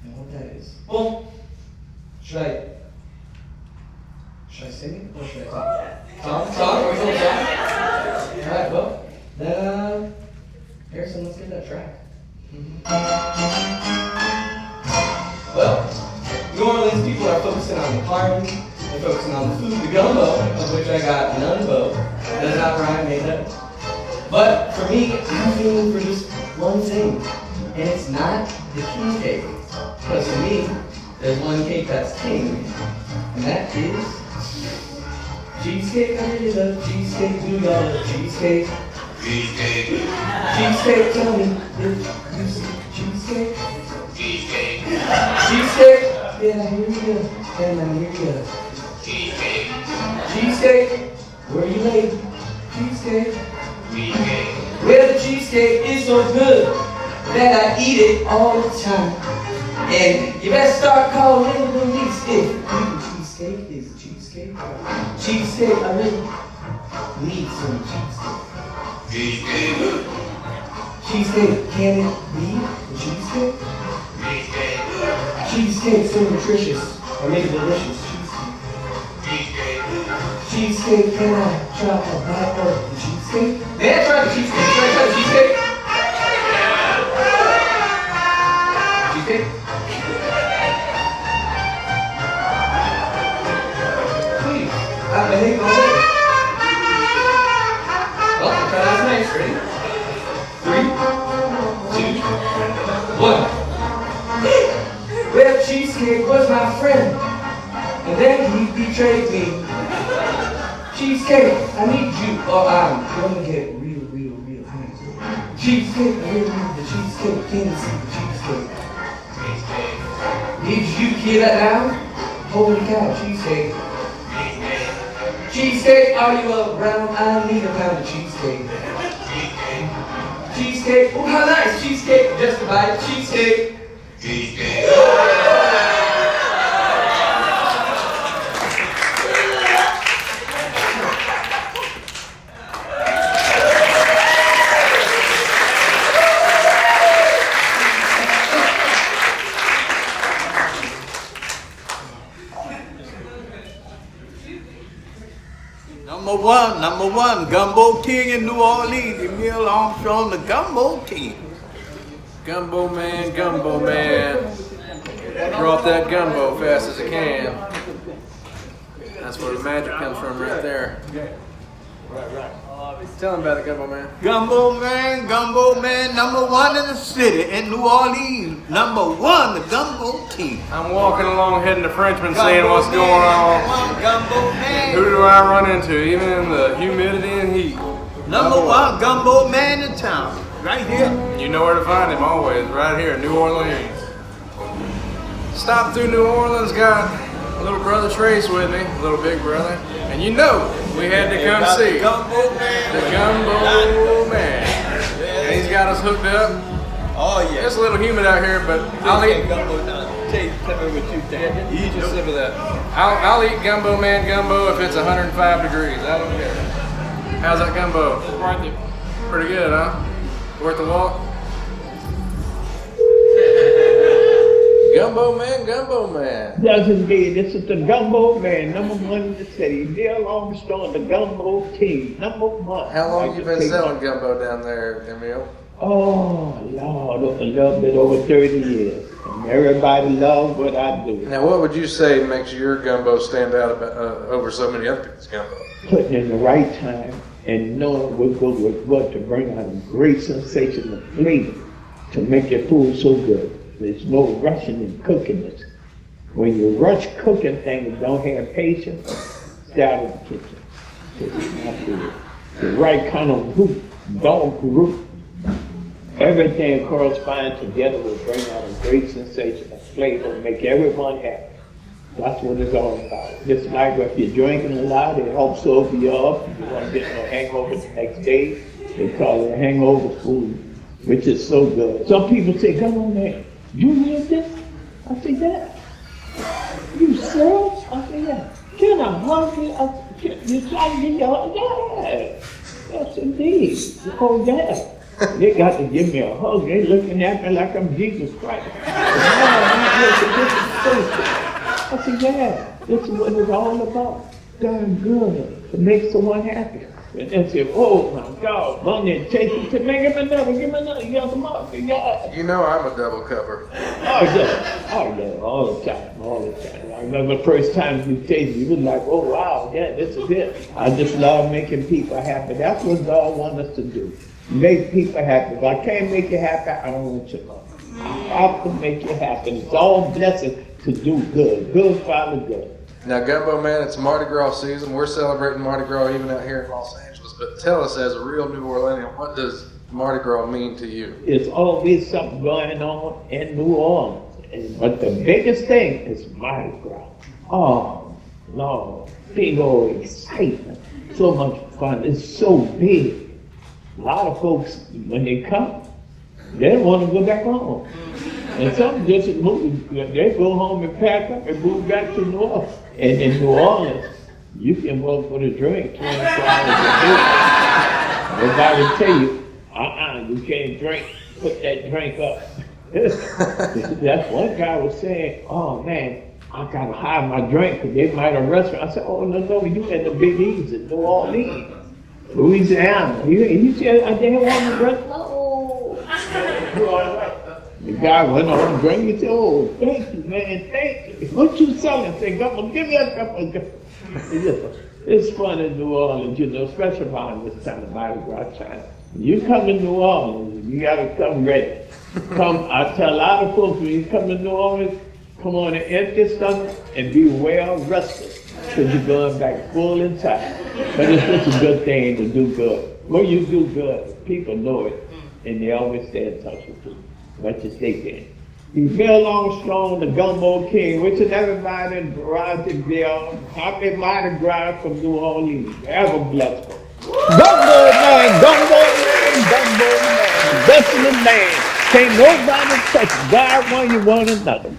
And what that is. Well, should I sing it or should I talk? Talk? Are we going to talk? Alright, well, then, Harrison, let's get that track. Well, New Orleans people are focusing on the party, they're focusing on the food, the gumbo, of which I got nunbo. Does not rhyme, made up. But for me, I'm feeling for just one thing, and it's not the king cake. Because for me, there's one cake that's king, and that is cheesecake. I really love cheesecake. Do y'all love cheesecake? Cheesecake. Cheesecake, tell me if you see cheesecake. Cheesecake. Cheesecake. Yeah, here we go. And here we go. Cheesecake. Cheesecake. Where you late? Cheesecake. Cheesecake. Well, the cheesecake is so good that I eat it all the time. And you better start calling in the police if cheesecake is cheesecake. Cheesecake, I really need some cheesecake. Cheesecake. Cheesecake, can it be a cheesecake? Cheesecake. Cheesecake, so nutritious, or maybe delicious. Cheesecake. Cheesecake, can I try a bite of the cheesecake? May I try the cheesecake? Can I try the cheesecake? betrayed me. Cheesecake, I need you, or I'm gonna get real high. Cheesecake, I really need the cheesecake. Can't see the cheesecake. Did you hear that now? Holy cow, cheesecake. Cheesecake, are you around? I need a pound of cheesecake. Cheesecake, oh how nice, cheesecake, just a bite, cheesecake. Number one, Gumbo King in New Orleans, Emil Armstrong, the Gumbo King. Gumbo man, brought that gumbo fast as it can. That's where the magic comes from right there. Right. Tell him about it, Gumbo man. Gumbo man, number one in the city in New Orleans. Number one, the Gumbo King. I'm walking along heading to Frenchman seeing what's going on. Gumbo man. Who do I run into, even in the humidity and heat? Number one Gumbo man in town, right here. You know where to find him always, right here in New Orleans. Stopped through New Orleans, got little brother Trace with me, little big brother. And you know, we had to come see the Gumbo man. And he's got us hooked up. Oh yeah. It's a little humid out here, but I'll eat Gumbo now. Tell me what you think. You just sip of that. I'll eat Gumbo man gumbo if it's 105 degrees. I don't care. How's that gumbo? Worth it. Pretty good, huh? Worth the walk? Gumbo man. Yes, indeed. This is the Gumbo man, number one in the city. Neil Armstrong, the Gumbo King, number one. How long you been selling gumbo down there, Emil? Oh, Lord, a little bit over 30 years. And everybody loves what I do. Now, what would you say makes your gumbo stand out over so many other people's gumbo? Putting in the right time and knowing what goes with what to bring out a great sensation of flavor to make your food so good. There's no rushing in cooking it. When you rush cooking things and don't have patience, stay out of the kitchen. It's not good. The right kind of group, dog group, everything corresponds together will bring out a great sensation of flavor, make everyone happy. That's what it's all about. Just like if you're drinking a lot, it helps sober you up. You won't get no hangover the next day. They call it hangover food, which is so good. Some people say, come on, man. You need this? I say, yeah. You serious? I say, yeah. Can I hug you? You try to get your hug? Yeah. Yes, indeed. Oh, yeah. They got to give me a hug. They looking at me like I'm Jesus Christ. I said, yeah, this is what it's all about. Darn good. To make someone happy. And they said, oh my God, money take it to make him another, give him another, you got them up, yeah. You know I'm a double cover. Oh yeah, all the time. I remember the first time you tasted, you was like, oh wow, yeah, this is it. I just love making people happy. That's what God wants us to do. Make people happy. If I can't make you happy, I don't want you love. I have to make you happy. It's all blessed to do good. Good follow good. Now, Gumbo man, it's Mardi Gras season. We're celebrating Mardi Gras even out here in Los Angeles. But tell us, as a real New Orleanian, what does Mardi Gras mean to you? It's always something going on in New Orleans. But the biggest thing is Mardi Gras. Oh, Lord, big old excitement. So much fun. It's so big. A lot of folks, when they come, they don't want to go back home. And some just move, they go home and pack up and move back to New Orleans. And in New Orleans, you can work for the drink 24 hours a day. Nobody tell you, you can't drink, put that drink up. That's one guy was saying, oh man, I gotta hide my drink because they might arrest me. I said, oh no, you in the Big East in New Orleans, Louisiana. He said, I didn't want to drink. No. You all right? The guy went on and drank. He said, oh, thank you, man, thank you. What you selling? I said, give me a cup of gumbo. It's fun in New Orleans, you know, especially around this time of Mardi Gras time. You come to New Orleans, you gotta come ready. I tell a lot of folks, when you come to New Orleans, come on an empty stomach and be well rested. because you're going back full in time. But it's just a good thing to do good. When you do good, people know it, and they always stay in touch with you. But you stay there. He's Bill Armstrong, the Gumbo King, wishing everybody in Varietyville happy Mardi Gras from New Orleans. Have a blessed one. Gumbo man, Gumbo man, Gumbo man, best in the land. Can't nobody touch God one you want another.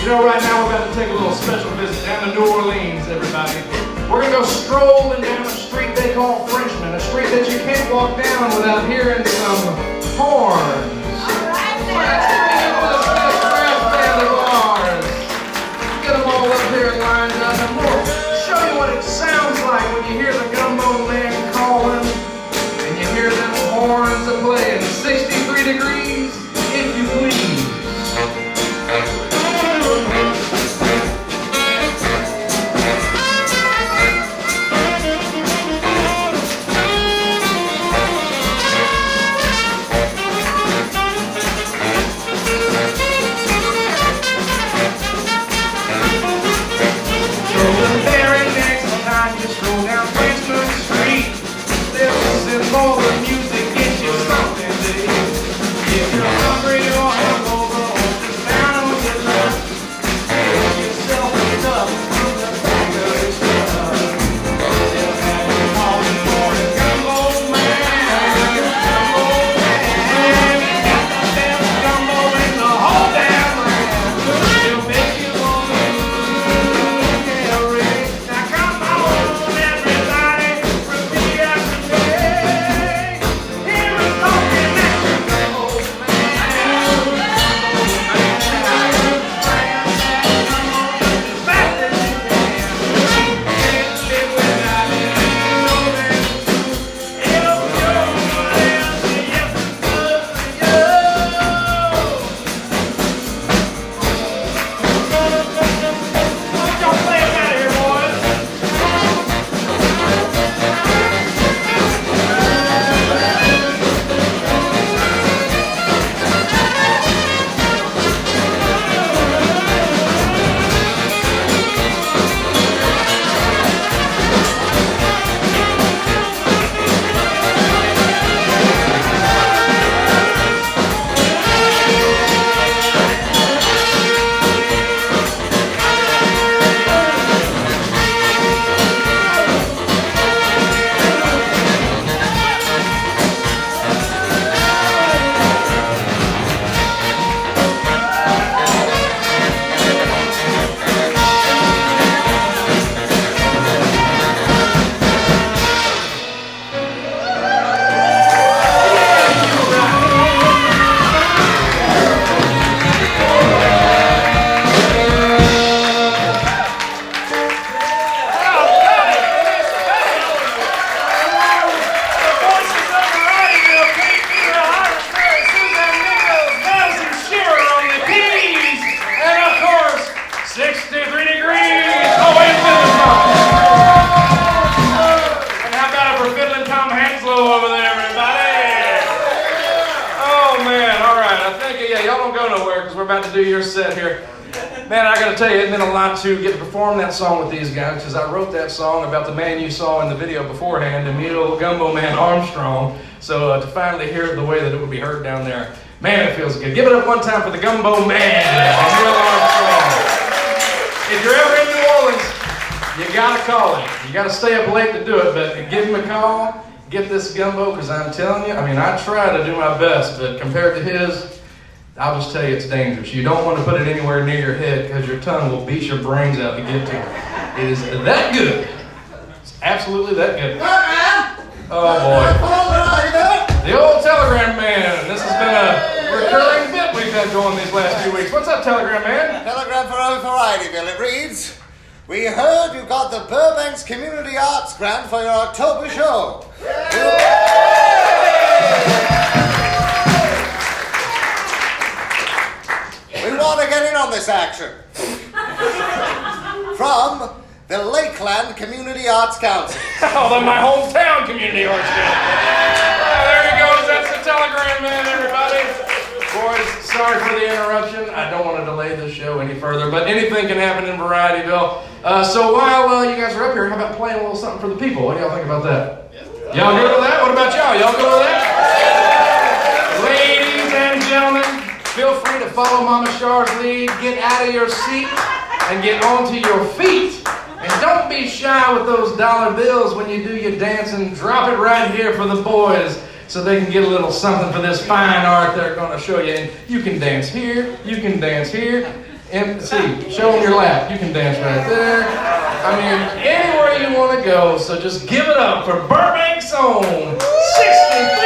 You know, right now we're about to take a little special visit down to New Orleans, everybody. We're going to go strolling down a street they call Frenchman, a street that you can't walk down without hearing some horns. Get them all up here and lined up, and we'll show you what it sounds like when you hear the Gumbo man calling, and you hear them horns a-playing 63 degrees, if you please. about to do your set here. Man, I gotta tell you, it meant a lot to get to perform that song with these guys, because I wrote that song about the man you saw in the video beforehand, Emil Gumbo Man Armstrong. So to finally hear it the way that it would be heard down there, man, it feels good. Give it up one time for the Gumbo Man, Emil Armstrong. If you're ever in New Orleans, you gotta call him. You gotta stay up late to do it, but give him a call. Get this gumbo, because I'm telling you, I mean, I try to do my best, but compared to his, I'll just tell you it's dangerous. You don't want to put it anywhere near your head, because your tongue will beat your brains out to get to it. It is that good. It's absolutely that good. Oh boy. The old Telegram Man. This has been a recurring bit we've had going these last few weeks. What's up, Telegram Man? Telegram for Varietyville. It reads, we heard you got the Burbank's Community Arts Grant for your October show. We want to get in on this action. From the Lakeland Community Arts Council. Oh, then my hometown Community Arts Council. There he goes. That's the Telegram Man, everybody. Boys, sorry for the interruption. I don't want to delay this show any further, but anything can happen in Varietyville. So while you guys are up here, how about playing a little something for the people? What do y'all think about that? Y'all good with that? What about y'all? Y'all good with that? Ladies and gentlemen, feel free to follow Mama Shar's lead. Get out of your seat and get onto your feet. And don't be shy with those dollar bills when you do your dancing. Drop it right here for the boys, so they can get a little something for this fine art they're going to show you. And you can dance here, you can dance here, and see, show them your lap. You can dance right there. I mean, anywhere you want to go, so just give it up for Burbank's own 63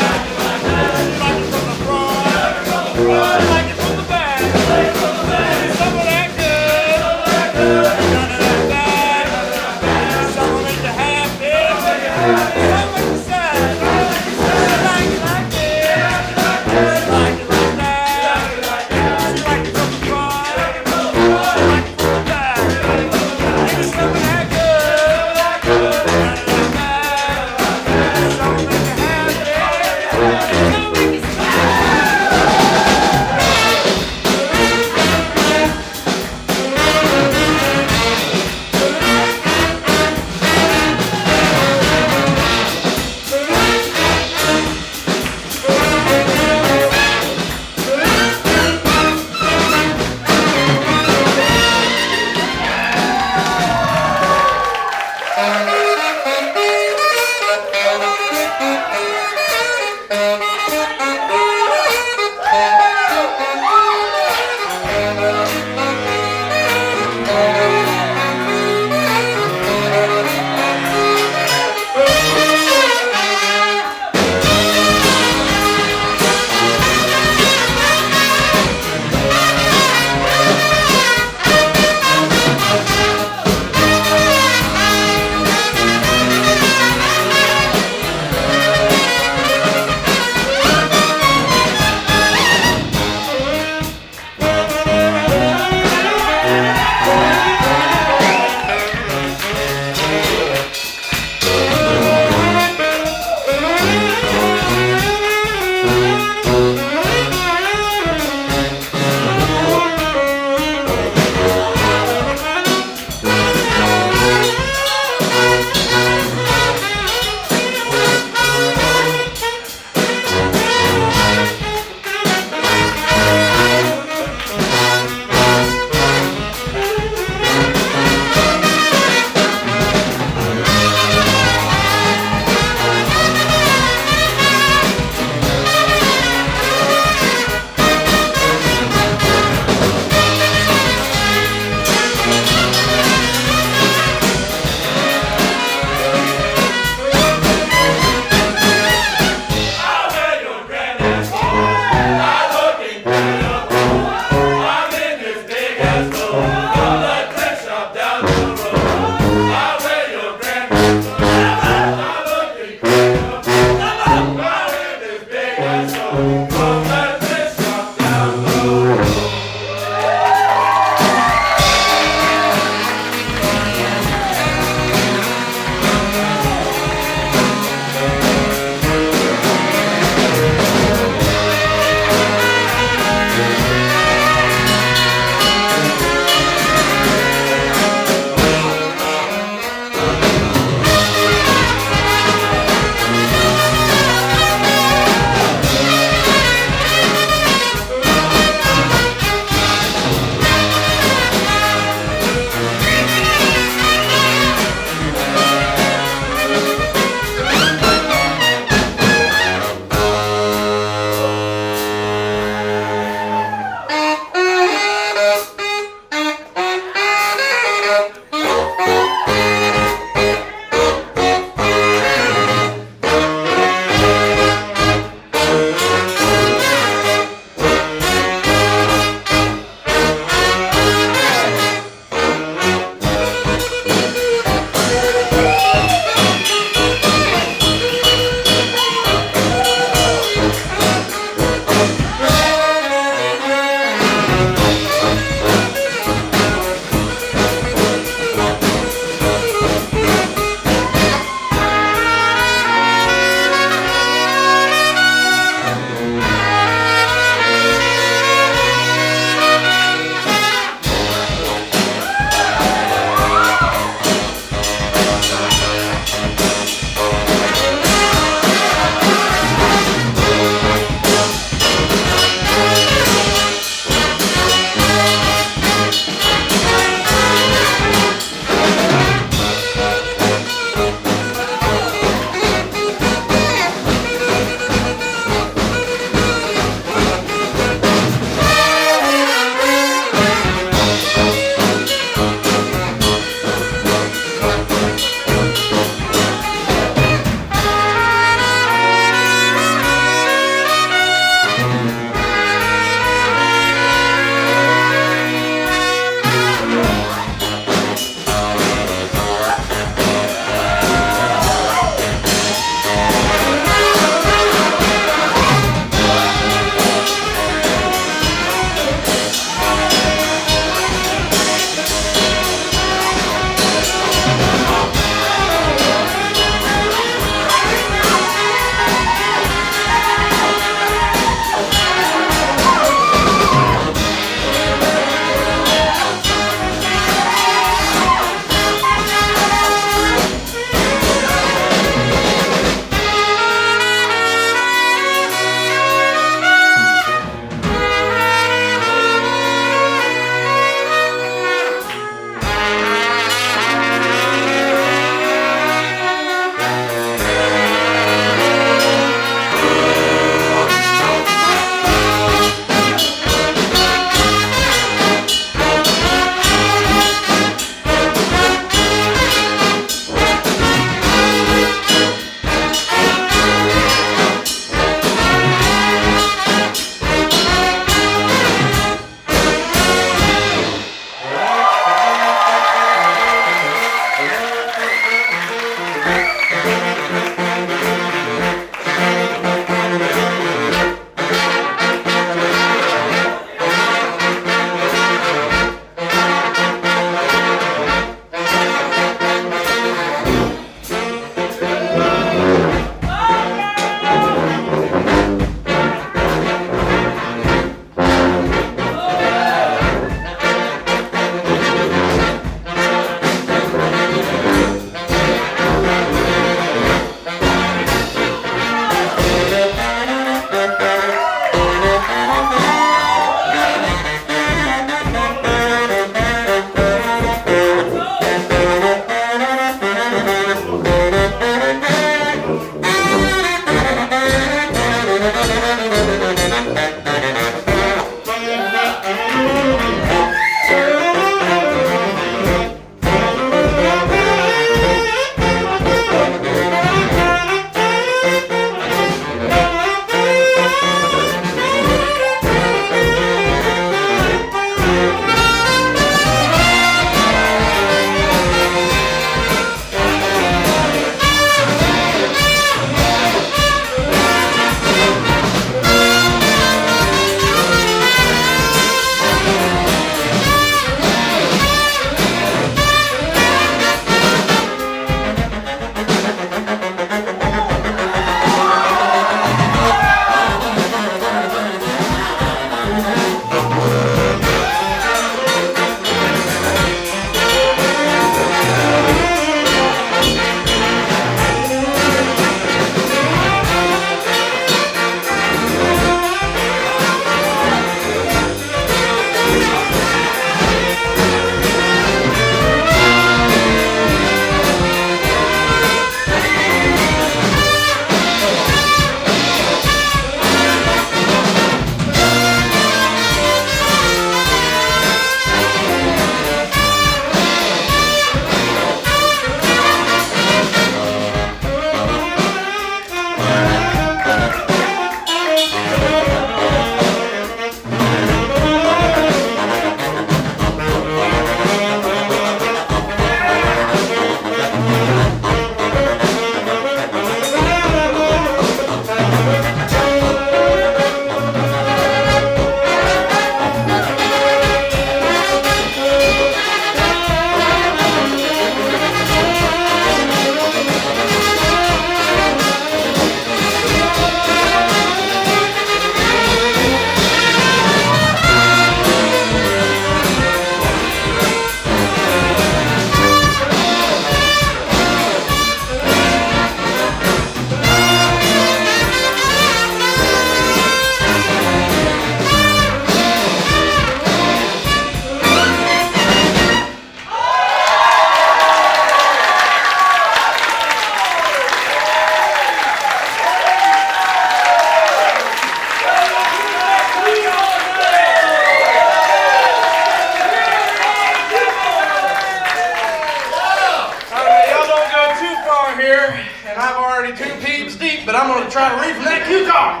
but I'm going to try to read from that cue card.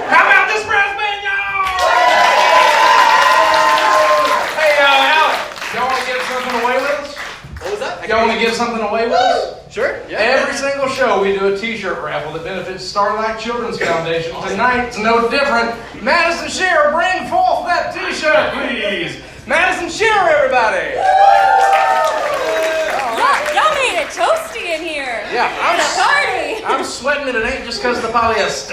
How about this brass band, y'all? Hey, Alex, y'all want to give something away with us? What was that? Y'all want to give something away with us? Sure. Yeah. Every single show we do a t-shirt raffle that benefits Starlight Children's Foundation. Tonight's no different. Madison Shearer, bring forth that t-shirt, please. Madison Shearer, everybody. Y'all made it toasty in here. Yeah, I'm sweating and it ain't just because of the polyester.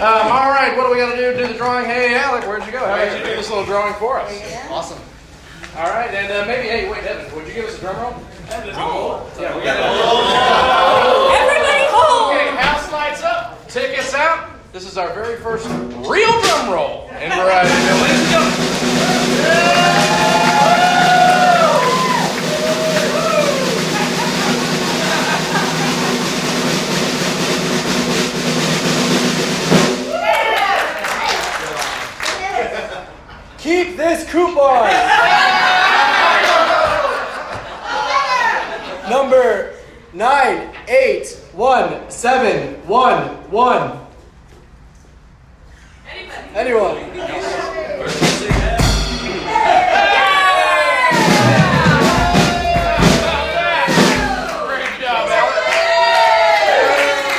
All right, what do we got to do the drawing? Hey, Alec, where'd you go? How about you do this little drawing for us? Awesome. All right, and maybe, hey, wait, Evan, would you give us a drum roll? Oh. Yeah, we got it. Everybody hold. Okay, house lights up, tickets out. This is our very first real drum roll in Varietyville. Ladies and gentlemen. Keep this coupon. Number 981711. Anyone? Great job, Alex.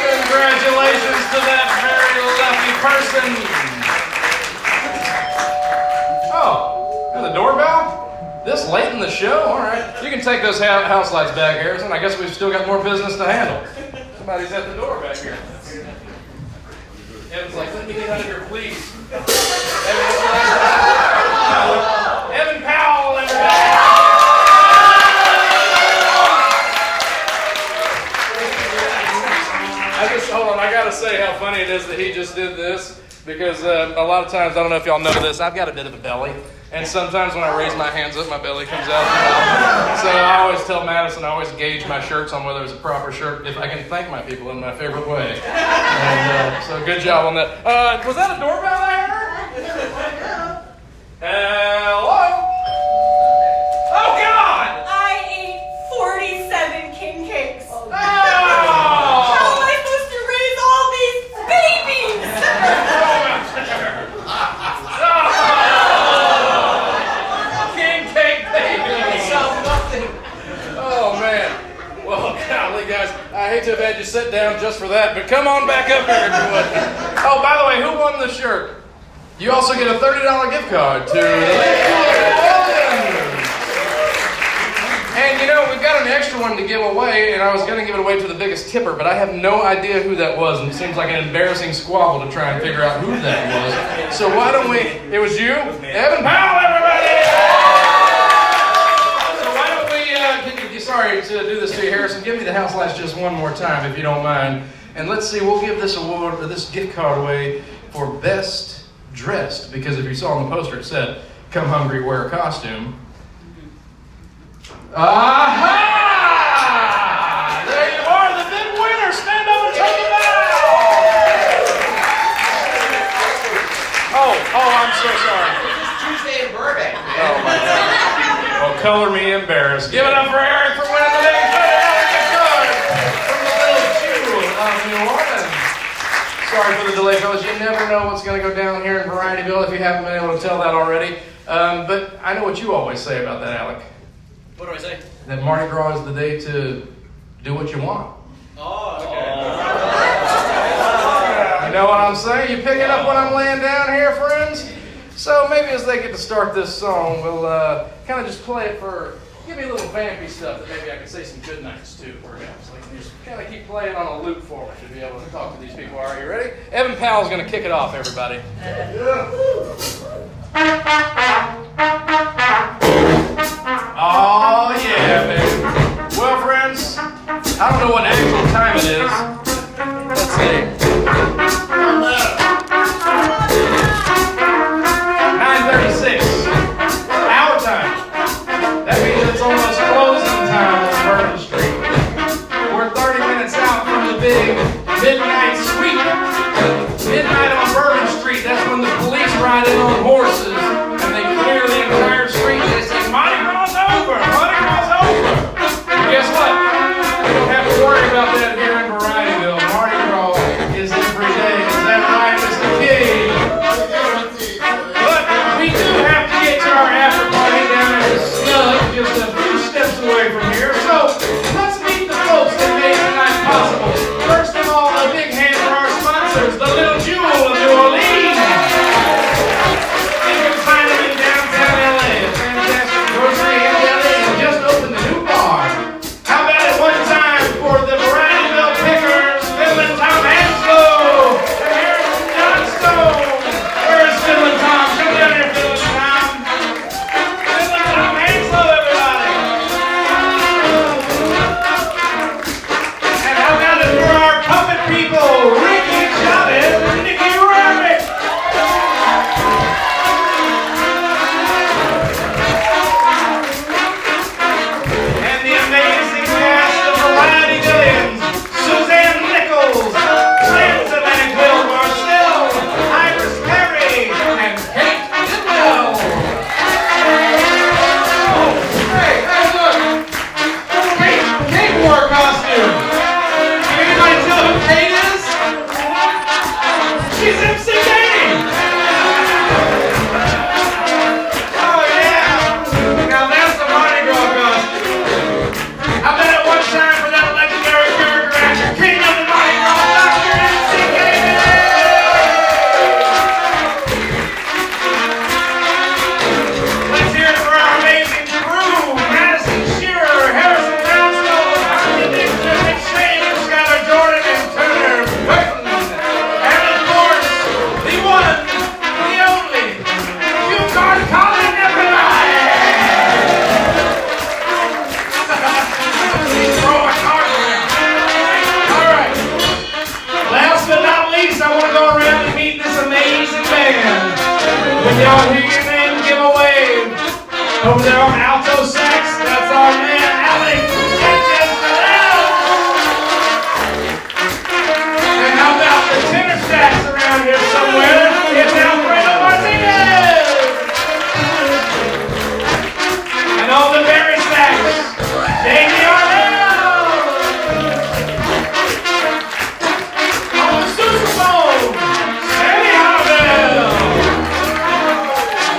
Congratulations to that very lucky person. Oh, and the doorbell? This late in the show? All right. You can take those house lights back, Harrison. I guess we've still got more business to handle. Somebody's at the door back here. Evan's like, let me get out of here, please. Evan Powell, everybody. Hold on, I gotta say how funny it is that he just did this, because a lot of times, I don't know if y'all know this, I've got a bit of a belly, and sometimes when I raise my hands up, my belly comes out. So I always tell Madison, I always gauge my shirts on whether it's a proper shirt, if I can thank my people in my favorite way. And so good job on that. Was that a doorbell I heard? Hello? Oh, God! I ate 47 king cakes. Oh! How am I supposed to raise all these babies? King cake baby! Oh, man. Well, golly, guys, I hate to have had you sit down just for that, but come on back up here if you would. Oh, by the way, who won the shirt? You also get a $30 gift card to the Varietyvillians. And you know, we've got an extra one to give away, and I was going to give it away to the biggest tipper, but I have no idea who that was, and it seems like an embarrassing squabble to try and figure out who that was. So why don't we, it was you? Evan Powell, everybody! So why don't we, sorry to do this to you, Harrison, give me the house lights just one more time, if you don't mind. And let's see, we'll give this award, or this gift card away for Best Dressed, because if you saw on the poster, it said, "Come hungry, wear a costume." Aha! There you are, the big winner. Stand up and take it out. Oh, I'm so sorry. It's Tuesday in Burbank. Oh my God. Well, color me embarrassed. Give it up for Eric for winning the big gift card from the little Jew of New Orleans. Sorry for the delay, fellas. You never know what's going to go down here in Varietyville if you haven't been able to tell that already. But I know what you always say about that, Alec. What do I say? That Mardi Gras is the day to do what you want. Oh, okay. You know what I'm saying? You picking up what I'm laying down here, friends? So maybe as they get to start this song, we'll kind of just play it for, give me a little vampy stuff that maybe I can say some good nights to, perhaps. Like just kind of keep playing on a loop for me to be able to talk to these people. All right, you ready? Evan Powell's going to kick it off, everybody. Oh, yeah, baby. Well, friends, I don't know what actual time it is. Let's see. 9:36. Our time. That means it's almost closing time on Burbank Street. We're 30 minutes out from the big midnight sweep. Midnight on Burbank Street, that's when the police ride in on horses and they clear the entire street. They say, Mardi Gras over! Mardi Gras over! And guess what? We don't have to worry about that here in Varietyville. Mardi Gras is every day. Is that right, Mr. King? But we do have to get to our after party down at the Snug, just a few steps away from here. So let's meet the folks that made tonight possible. First of all, a big hand for our sponsors, the Little Jewel of New Orleans. You can find them in downtown LA, a fantastic grocery and deli, and just opened a new bar. How about it one time for the Varietyville Pickers, Phil and Tom Hanslow, and Harrison Johnstone. Where's Phil and Tom? Come down here, Phil and Tom. Phil and Tom Hanslow, everybody. And how about it for our puppet people, Ricky Chavez and Nicky Rabbit. And the amazing cast of Varietyvillians, Suzanne Nichols, Transatlantic Will, Marcil, Perry, and Cait Bidwell. Oh, hey, look. Cait wore a costume. Can anybody tell who Cait is? She's MC Gainey. Oh, yeah. Now that's the Mardi Gras costume. I bet it one time for that legendary character actor, King of the Mardi Gras, Dr. MC Gainey. Let's hear it for our amazing crew, Madison Shearer, Harrison Johnstone, Arthur Dixon, Nick Shane, Skylar Jordan, and Turner Burton. And of course, the one, the only, you card Colin, everybody! Throw my card around. All right. Last but not least, I want to go around and meet this amazing band. When y'all hear your name, give a wave. Over there on alto sax, that's our man, Alec. And how about the tenor sax around here somewhere? It's Alfredo Martinez. And all the Barry sax, Davey Arnell. On the sousaphone, Sammy Harville.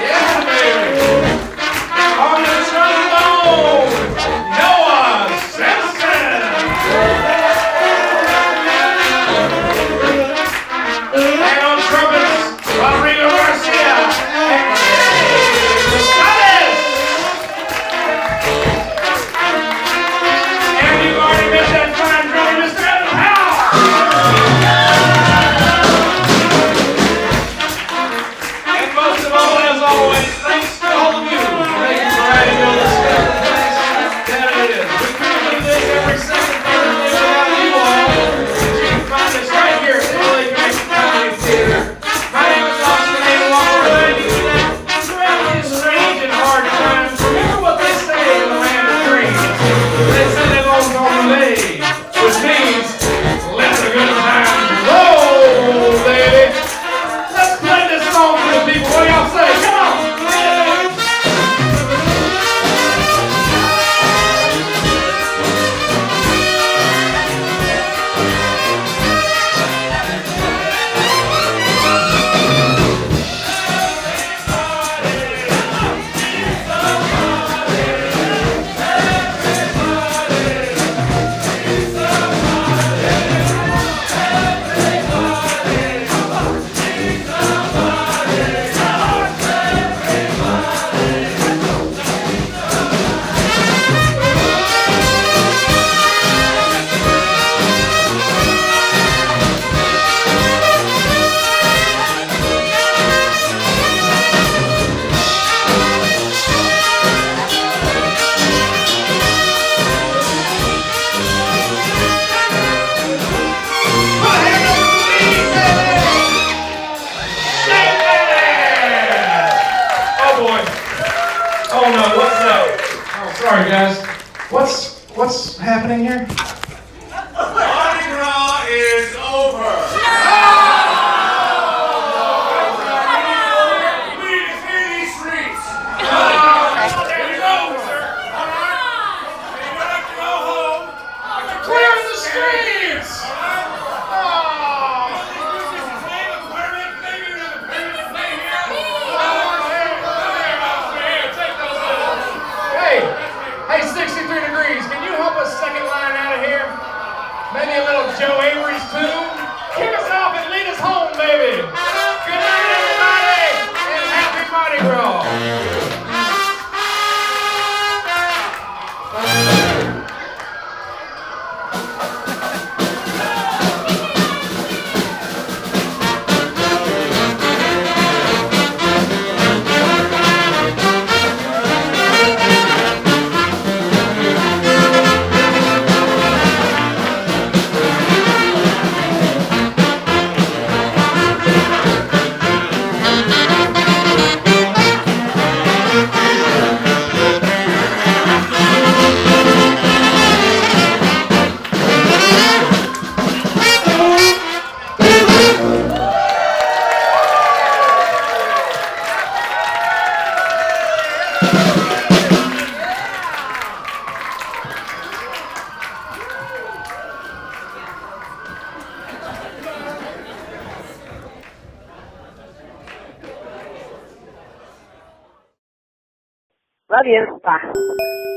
Yeah, baby. On the Oh no, what's that? Oh, sorry guys. What's happening here? Mardi Gras is over. Please, in these streets. It's over, sir. All right? You have to go home. Clearing the streets! Hey, 63 degrees, can you help us second line out of here? Maybe a little Joe Avery's tune? Kick us off and lead us home, baby! Good night, everybody, and happy Mardi Gras! Love you. Bye.